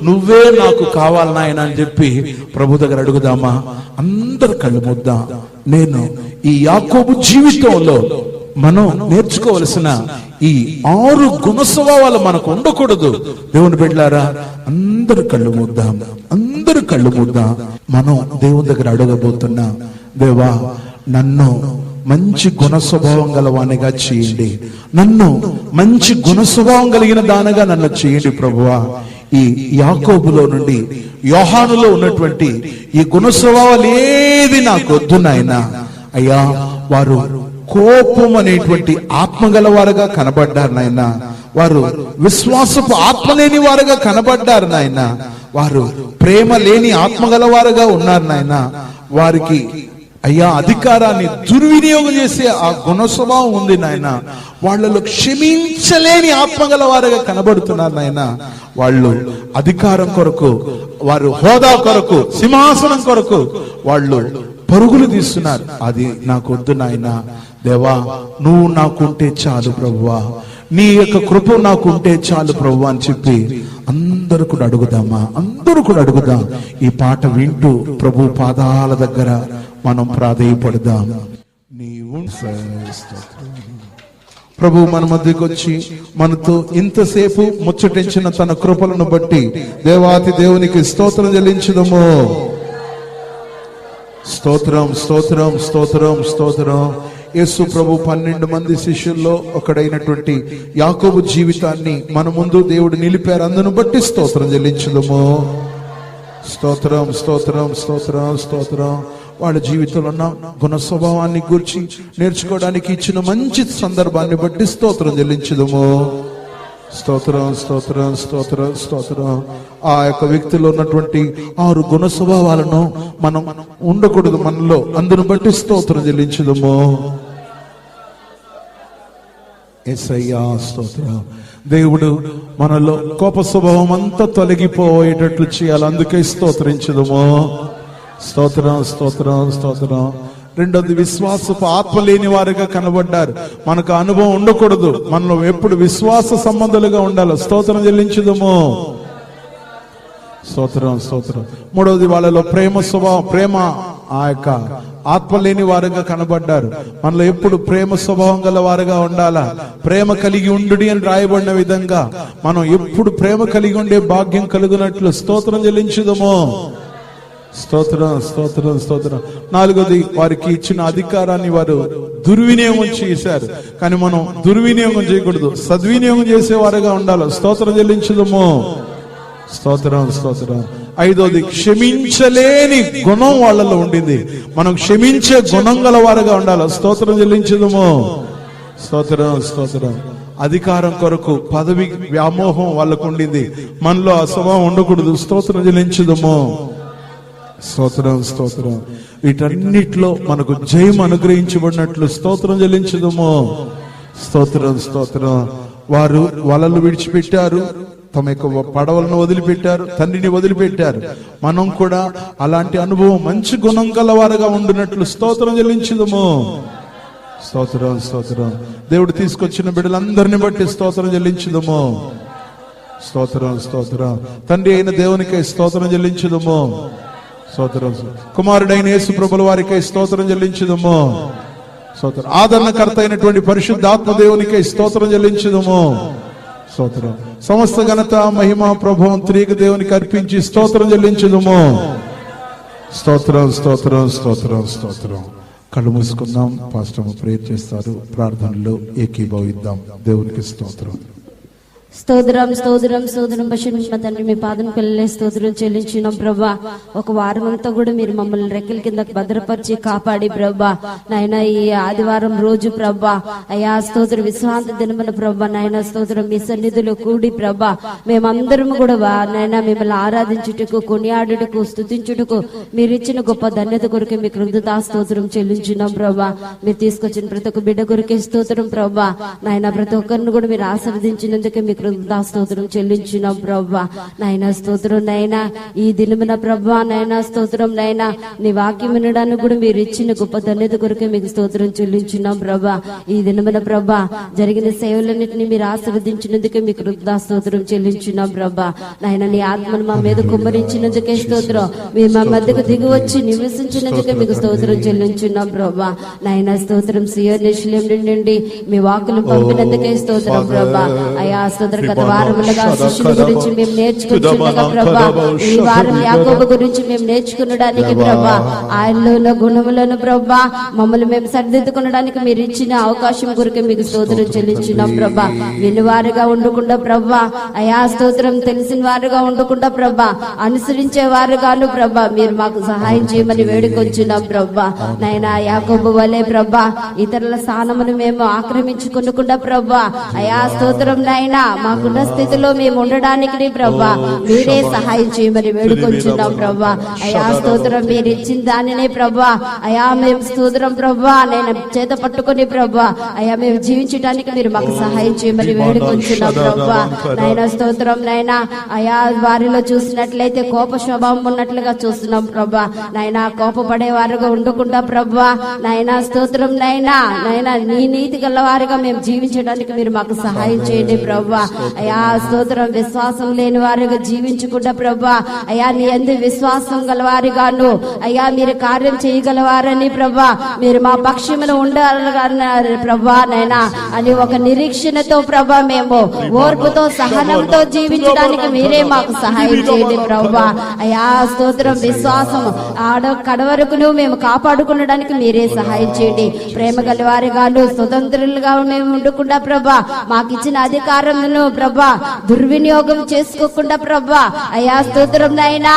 నువ్వే నాకు కావాలి నాయన అని చెప్పి ప్రభు దగ్గర అడుగుదామా? అందరు కళ్ళు మూద్దాం. నేను ఈ యాకోబు జీవితంలో మనం నేర్చుకోవలసిన ఈ 6 గుణ స్వభావాలు మనకు ఉండకూడదు. దేవుని బిడ్డలారా, అందరు కళ్ళు మూద్దాం, అందరు కళ్ళు మూద్దాం. మనం దేవుని దగ్గర అడగబోతున్నా, దేవా నన్ను మంచి గుణ స్వభావం గలవానిగా చేయండి, నన్ను మంచి గుణ స్వభావం కలిగిన దానిగా నన్ను చేయండి ప్రభువా. ఈ యాకోబులో నుండి యోహానులో ఉన్నటువంటి ఈ గుణ స్వభావాలు ఏది నాకు వద్దు నాయనా. అయ్యా, వారు కోపం అనేటువంటి ఆత్మగల వారుగా కనబడ్డారు నాయన, వారు విశ్వాసపు ఆత్మ లేని వారుగా కనబడ్డారు నాయన, వారు ప్రేమ లేని ఆత్మగల వారుగా ఉన్నారు నాయన. వారికి అయ్యా అధికారాన్ని దుర్వినియోగం చేసే ఆ గుణ స్వభావం ఉంది నాయన. వాళ్ళలో క్షమించలేని ఆత్మగల వారుగా కనబడుతున్నారు నాయన. వాళ్ళు అధికారం కొరకు, వారు హోదా కొరకు, సింహాసనం కొరకు వాళ్ళు పరుగులు తీస్తున్నారు. అది నాకు వద్దు నాయనా. దేవా, నువ్వు నాకుంటే చాలు ప్రభువా, నీ యొక్క కృప నాకుంటే చాలు ప్రభువా అని చెప్పి అందరూ కూడా అడుగుదామా? అందరూ కూడా అడుగుదాం. ఈ పాట వింటూ ప్రభు పాదాల దగ్గర మనం ప్రాధేయపడదాం. నీవు ప్రభు మన మధ్యకు వచ్చి మనతో ఇంతసేపు ముచ్చటించిన తన కృపలను బట్టి దేవాతి దేవునికి స్తోత్రం చెల్లించుదము. స్తోత్రం స్తోత్రం స్తోత్రం స్తోత్రం. యేసు ప్రభు 12 మంది శిష్యుల్లో ఒకడైనటువంటి యాకోబు జీవితాన్ని మన ముందు దేవుడు నిలిపారు. అందును బట్టి స్తోత్రం చెల్లించుదము. స్తోత్రం స్తోత్రం స్తోత్రం స్తోత్రం. వాళ్ళ జీవితంలో ఉన్న గుణ స్వభావాన్ని గురించి నేర్చుకోవడానికి ఇచ్చిన మంచి సందర్భాన్ని బట్టి స్తోత్రం చెల్లించుదము. స్తోత్రం స్తోత్రం స్తోత్రం స్తోత్రం. ఆ యొక్క వ్యక్తిలో ఉన్నటువంటి 6 గుణ స్వభావాలను మనం ఉండకూడదు మనలో, అందును బట్టి స్తోత్రం చెల్లించుదము. యేసయ్యా స్తోత్రం. దేవుడు మనలో కోప స్వభావం అంతా తొలగిపోయేటట్లు చేయాలి, అందుకే స్తోత్రించుదము. స్తోత్రం స్తోత్రం స్తోత్రం. రెండోది, విశ్వాసపు ఆత్మ లేని వారుగా కనబడ్డారు. మనకు అనుభవం ఉండకూడదు, మనలో ఎప్పుడు విశ్వాస సంబంధాలుగా ఉండాలి. స్తోత్రం చెల్లించుదము. స్తోత్రం స్తోత్రం. మూడవది, వాళ్ళలో ప్రేమ స్వభావం, ప్రేమ ఆ యొక్క ఆత్మ లేని వారుగా కనబడ్డారు. మనలో ఎప్పుడు ప్రేమ స్వభావం గల వారుగా ఉండాలా. ప్రేమ కలిగి ఉండుడి అని రాయబడిన విధంగా మనం ఎప్పుడు ప్రేమ కలిగి ఉండే భాగ్యం కలుగునట్లు స్తోత్రం చెల్లించుదము. స్తోత్రం స్తోత్రం స్తోత్రం. నాలుగోది, వారికి ఇచ్చిన అధికారాన్ని వారు దుర్వినియోగం చేశారు. కానీ మనం దుర్వినియోగం చేయకూడదు, సద్వినియోగం చేసేవారుగా ఉండాలి. స్తోత్రం చెల్లించుదము. స్తోత్రం స్తోత్రం. ఐదోది, క్షమించలేని గుణం వాళ్ళలో ఉండింది. మనం క్షమించే గుణం గల వారుగా ఉండాలి. స్తోత్రం చెల్లించుదము. స్తోత్రం స్తోత్రం. అధికారం కొరకు పదవి వ్యామోహం వాళ్ళకు ఉండింది. మనలో ఆ స్వభావం ఉండకూడదు. స్తోత్రం చెల్లించుదము. స్తోత్రం స్తోత్రం. వీటన్నిటిలో మనకు జయం అనుగ్రహించబడినట్లు స్తోత్రం చెల్లించుదము. స్తోత్రం స్తోత్రం. వారు వలలు విడిచిపెట్టారు, తమ యొక్క పడవలను వదిలిపెట్టారు, తండ్రిని వదిలిపెట్టారు. మనం కూడా అలాంటి అనుభవం, మంచి గుణం గలవారుగా ఉండినట్లు స్తోత్రం చెల్లించుదము. స్తోత్రం స్తోత్రం. దేవుడు తీసుకొచ్చిన బిడ్డలందరిని బట్టి స్తోత్రం చెల్లించుదము. స్తోత్రం స్తోత్రం. తండ్రి అయిన దేవునికై స్తోత్రం చెల్లించుదము. స్తోత్రం. కుమారుడైన యేసు ప్రభుల వారికై స్తోత్రం చెల్లించుదము. స్తోత్రం. ఆదరణకర్త అయినటువంటి పరిశుద్ధాత్మ దేవునికై స్తోత్రం చెల్లించుదము. స్తోత్రం. సమస్త ఘనత మహిమ ప్రభావం త్రియేక దేవునికి అర్పించి స్తోత్రం చెల్లించుదము. స్తోత్రం స్తోత్రం స్తోత్రం స్తోత్రం. కళ్ళు మూసుకుందాం. పాస్టర్ ప్రేయర్ చేస్తారు. ప్రార్థనలో ఏకీభవిద్దాం. దేవునికి స్తోత్రం. స్తోత్రం స్తోత్రం స్తోత్రం. పశుమ తండ్రి, మీ పాదం పిల్లలే స్తోత్రం చెల్లించినాం ప్రభా. ఒక వారం అంతా కూడా మీరు మమ్మల్ని రెక్కల కింద భద్రపరిచి కాపాడి ప్రభా నాయన, ఈ ఆదివారం రోజు ప్రభా అయా స్తోత్రం, విశ్రాంతి దినమున ప్రభా నాయన స్తోత్రం, మీ సన్నిధిలో కూడి ప్రభా మేమందరం కూడా నాయన మిమ్మల్ని ఆరాధించుటకు, కొనియాడుటకు, స్తుతించుటకు మీరు ఇచ్చిన గొప్ప ధన్యత కొరకే మీ కృతజ్ఞతా స్తోత్రం చెల్లించినాం ప్రభా. మీరు తీసుకొచ్చిన ప్రతి ఒక్క బిడ్డ కొరకే స్తోత్రం ప్రభా నాయన. ప్రతి ఒక్కరిని కూడా మీరు ఆశీర్వదించినందుకే మీ కృతజ్ఞతా స్తోత్రం చెల్లించినాం ప్రభా నాయన. స్తోత్రం నాయన. ఈ దినమున ప్రభా నాయన స్తోత్రం నాయన, నీ వాక్యం వినడానికి కూడా మీరు ఇచ్చిన గొప్ప ధన్యత కొరకే మీకు స్తోత్రం చెల్లించినాం ప్రభా. ఈ దినమున ప్రభా జరిగిన సేవలన్నింటినీ మీరు ఆశీర్వదించినందుకే మీకు కృతజ్ఞతా స్తోత్రం చెల్లించినాం ప్రభా నాయన. నీ ఆత్మను మా మీద కుమ్మరించినందుకే స్తోత్రం. మీరు మా మధ్యకు దిగి వచ్చి నివసించినందుకే మీకు స్తోత్రం చెల్లించున్నాం ప్రభా నాయన. స్తోత్రం. సియోను యెరూషలేము నుండి మీ వాక్కులు పంపినందుకే స్తోత్రం ప్రభా అయా. గత వారములుగా శిష్యుల గురించి మేము నేర్చుకుంటున్నాగా ప్రభా, ఈ వారం యాకోబు గురించి మేము నేర్చుకునడానికి ప్రభా, ఆయనలో గుణములను ప్రభా మమ్మల్ని మేము సరిదిద్దుకునడానికి మీరు ఇచ్చిన అవకాశం కొరకు మీకు స్తోత్రం చెల్లించున్నాం ప్రభా. వినివారుగా ఉండకుండా ప్రభా అయా స్తోత్రం, తెలిసిన వారుగా ఉండకుండా ప్రభా అనుసరించే వారుగాను ప్రభా మీరు మాకు సహాయం చేయమని వేడుకొచ్చున్నాం ప్రభా నాయనా. యాకోబు వలె ప్రభా ఇతరుల స్థానమును మేము ఆక్రమించుకునకుండా ప్రభా అయా స్తోత్రం నాయనా, మాకున్న స్థితిలో మేము ఉండడానికి ప్రభా మీరే సహాయం చేయమని వేడుకొంచున్నాం ప్రభా అయా స్తోత్రం. మీరు ఇచ్చిన దానినే ప్రభా అయా మేము స్తోత్రం ప్రభా నేను చేత పట్టుకుని ప్రభా అయా మేము జీవించడానికి మీరు మాకు సహాయం చేయమని వేడుకొంచున్నాం ప్రభా నాయన. స్తోత్రం నాయన. అయా వారిలో చూసినట్లయితే కోప స్వభావం ఉన్నట్లుగా చూస్తున్నాం ప్రభా నాయన. కోపపడే వారుగా ఉండకుండా ప్రభా నాయన స్తోత్రం నాయన. నాయన నీ నీతి గల వారుగా మేము జీవించడానికి మీరు మాకు సహాయం చేయండి ప్రభా అయా స్తోత్రం. విశ్వాసం లేని వారిగా జీవించకుండా ప్రభా అయా నీ యందు విశ్వాసం గలవారిగాను అయ్యా మీరు కార్యం చేయగలవారని ప్రభా, మీరు మా పక్షమున ఉండాలన్నారు ప్రభా నైనా అని ఒక నిరీక్షణతో ప్రభా మేము ఓర్పుతో సహనంతో జీవించడానికి మీరే మాకు సహాయం చేయండి ప్రభా. అయా స్తోత్రం. విశ్వాసం కడవరకును మేము కాపాడుకునడానికి మీరే సహాయం చేయండి. ప్రేమ గలవారిగాను స్వతంత్రులుగా మేము ఉండకుండా ప్రభా మాకు ఇచ్చిన అధికారమును ప్రభా దుర్వినియోగం చేసుకోకుండా ప్రభా అయా స్తోత్రం నైనా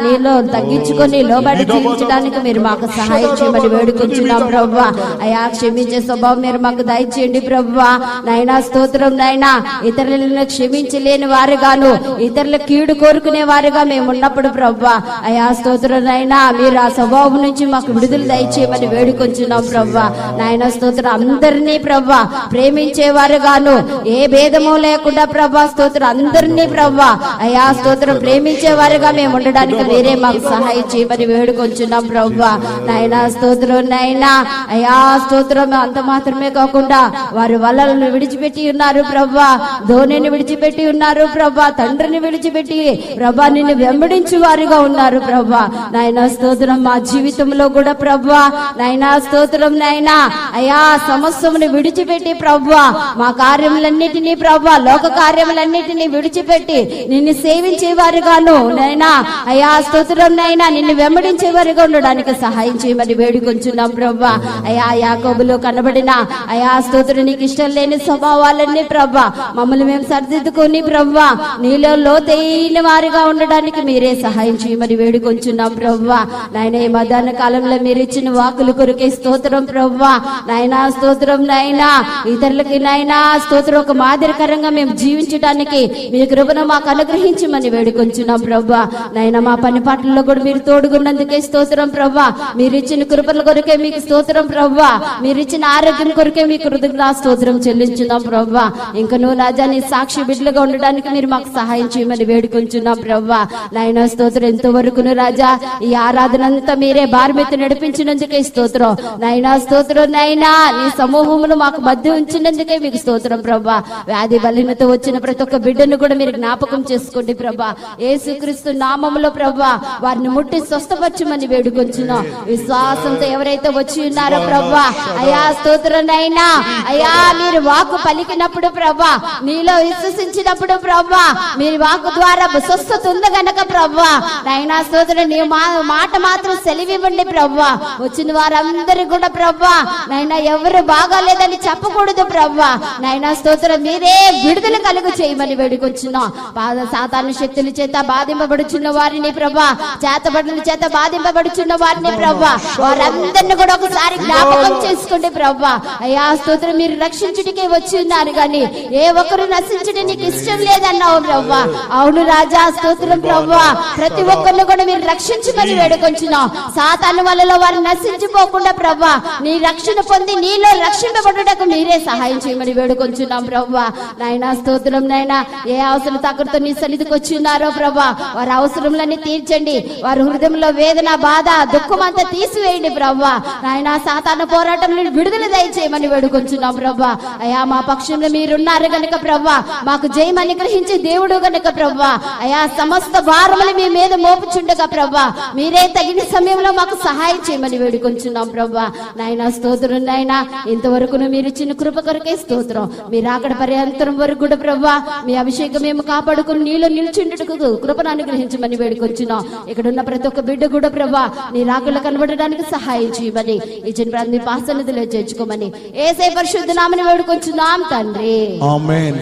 నీలో తగ్గించుకొని లోబడి జీవించడానికి మీరు మాకు సహాయం చేయమని వేడుకొంచున్నాం ప్రభా. అయా క్షమించే స్వభావం మీరు మాకు దయచేయండి ప్రభా నైనా స్తోత్రం నైనా. ఇతరులను క్షమించలేని వారుగాను ఇతరుల కీడు కోరుకునే వారుగా మేము ఉన్నప్పుడు ప్రభా అయా స్తోత్రం నైనా మీరు ఆ స్వభావం నుంచి మాకు విడుదల దయచేయమని వేడుకొంచున్నాం ప్రభా నాయన స్తోత్రం. అందరినీ ప్రభా ప్రేమించేవారుగాను ఏ భేదము లేకుండా ప్రభా స్తోత్రం అందరినీ ప్రభా అయా స్తోత్రం ప్రేమించేవారుగా మేము ఉండడానికి మీరే మాకు సహాయం చేయమని వేడుకొంచున్నాం ప్రభా నాయన స్తోత్రం నైనా. అయా స్తోత్రం. అంత మాత్రమే కాకుండా వారి వలలను విడిచిపెట్టి ఉన్నారు ప్రభా, ధోనిని విడిచిపెట్టి ఉన్నారు ప్రభా, తండ్రిని విడిచిపెట్టి ప్రభా నిన్ను వెంబడించు వారిగా ఉన్నారు ప్రభా నాయన స్తోత్రం. మా జీవితంలో కూడా ప్రభా నాయన స్తోత్రం నైనా అయా సమస్యమును విడిచిపెట్టి ప్రభా మా కార్యములన్నిటినీ ప్రభా లోక కార్యములన్నిటినీ విడిచిపెట్టి నిన్ను సేవించేవారుగాను నైనా అయా స్తోత్రం నైనా నిన్ను వెంబడించేవారుగా ఉండడానికి సహాయం చేయమని వేడుకొంచున్నాం ప్రభా. అయా యాకోబులో కనబడిన అయా స్తోత్రం నీకు ఇష్టం లేని స్వభావాలన్నీ ప్రభా మమ్మల్ని మేము సరిదిద్దుకొని ప్రభా నీలో లోతైన వారిగా ఉండడానికి మీరే సహాయం చేయమని వేడుకొంచున్నాం ప్రభా నాయన. ఈ మధ్యాహ్న కాలంలో మీరు ఇచ్చిన వాకులు కొరికే స్తోత్రం ప్రభా నాయనా స్తోత్రం నైనా. ఇతరులకి నైనా స్తోత్రం ఒక మాదిరికరంగా మేము జీవించడానికి మీ కృపను మాకు అనుగ్రహించమని వేడుకొంచున్నాం ప్రభా నాయన. మా పని పాటల్లో కూడా మీరు తోడుగున్నందుకే స్తోత్రం ప్రభా. మీరు ఇచ్చిన కృపల కొరకే మీకు స్తోత్రం ప్రభా. మీరు ఇచ్చిన ఆరోగ్యం కొరకే మీకు కృతజ్ఞతా స్తోత్రం చెల్లించున్నాం ప్రభా. ఇంకా నువ్వు రాజా నీ సాక్షి బిడ్డలుగా ఉండడానికి మీరు మాకు సహాయం చేయమని వేడుకొంచున్నాం ప్రభా నాయన స్తోత్రం. ఎంతవరకును రాజా ఈ ఆరాధన అంతా మీరే భారమెత్తి నడిపించినందుకే స్తోత్రం నాయనా స్తోత్రం నైనా. నీ సమూహమును మాకు మధ్య ఉంచినందుకే మీకు స్తోత్రం ప్రభా. వ్యాధి బలహీనత వచ్చిన ప్రతి ఒక్క బిడ్డను కూడా మీరు జ్ఞాపకం చేసుకోండి ప్రభా. యేసుక్రీస్తు నామములో ప్రభా వారిని ముట్టి స్వస్థపరచమని వేడుకొంచున్నాం. విశ్వాసంతో ఎవరైతే వచ్చి ఉన్నారో ప్రభా అయా స్తోత్రం నైనా అయా మీరు వాక్కు పలికినప్పుడు ప్రభా నీలో విశ్వసించినప్పుడు ప్రభా మీరు వాక్కు ద్వారా స్వస్థత ఉంది గనక ప్రభా నైనా స్తోత్రం నీ మాట మాత్రం సెలవివ్వండి ప్రభా. వచ్చిన వారందరూ కూడా ప్రభా నైనా ఎవరు బాగాలేదని చెప్పకూడదు ప్రభా నైనా స్తోత్రం మీరే విడుదల కలుగు చేయమని వేడుకొచ్చున్నాం. సాతాను శక్తుల చేత బాధింపబడుచున్న వారిని ప్రభా చేతబడుల చేత బాధింపబడుచున్న వారిని ప్రభా వారందరిని కూడా ఒకసారి జ్ఞాపకం చేసుకోండి ప్రభా అయ్యా స్తోత్రం. మీరు రక్షించుడికే వచ్చి ఉన్నారు కానీ ఏ ఒక్కరు నశించడం నీకు ఇష్టం లేదన్నావు ప్రభా. అవును రాజా స్తోత్రం ప్రభా. ప్రతి ఒక్కరిని కూడా మీరు రక్షించమని వేడుకొంచున్నాం. సాతాను వలలో వారు నశించిపోకుండా ప్రభా నీ రక్షణ పొంది నీలో రక్షింపబడుటకు మీరే సహాయం చేయమని వేడుకొంచున్నాం ప్రభా నాయనా స్తోత్రం నైనా. ఏ అవసరం తగ్గతో నీ సన్నిధికి వచ్చి ఉన్నారో ప్రభా వారి అవసరములన్నీ తీర్చండి. వారి హృదయంలో వేదన బాధ దుఃఖం అంతా తీసివేయండి ప్రభా నాయనా. సాతాను పోరాటంలో విడుదల దయచేయమని వేడుకొంచున్నాం ప్రభా. అయా మా పక్షంలో మీరున్నారు గనుక ప్రభా మాకు జయం అనుగ్రహించే దేవుడు గనుక ప్రభా అయా సమస్త భారములు మీ మీద మోపుచుండగా ప్రభా మీరే తగిన సమయంలో మాకు సహాయం చేయమని వేడుకొంచున్నాం ప్రభా నాయనా స్తోత్రం నాయనా. ఇంతవరకు మీరు ఇచ్చిన కృప కొరకే స్తోత్రం. మీరు అక్కడ పర్యంతరం వరకు కూడా ప్రభా మీ అభిషేకం మేము కాపాడుకుని నీలో నిల్చుండుటకు కృపను అనుగ్రహించమని వేడుకొంచున్నాం. ఇక్కడ ఉన్న ప్రతి ఒక్క బిడ్డ కూడా ప్రభా నీ రాకడలో కనబడడానికి సహాయం చేయమని ఇచ్చిన ప్రాంతం పాసనదిలో చేర్చుకోమని యేసయ్య పరిశుద్ధ నామమున వేడుకొంచున్నాం తండ్రి. ఆమేన్.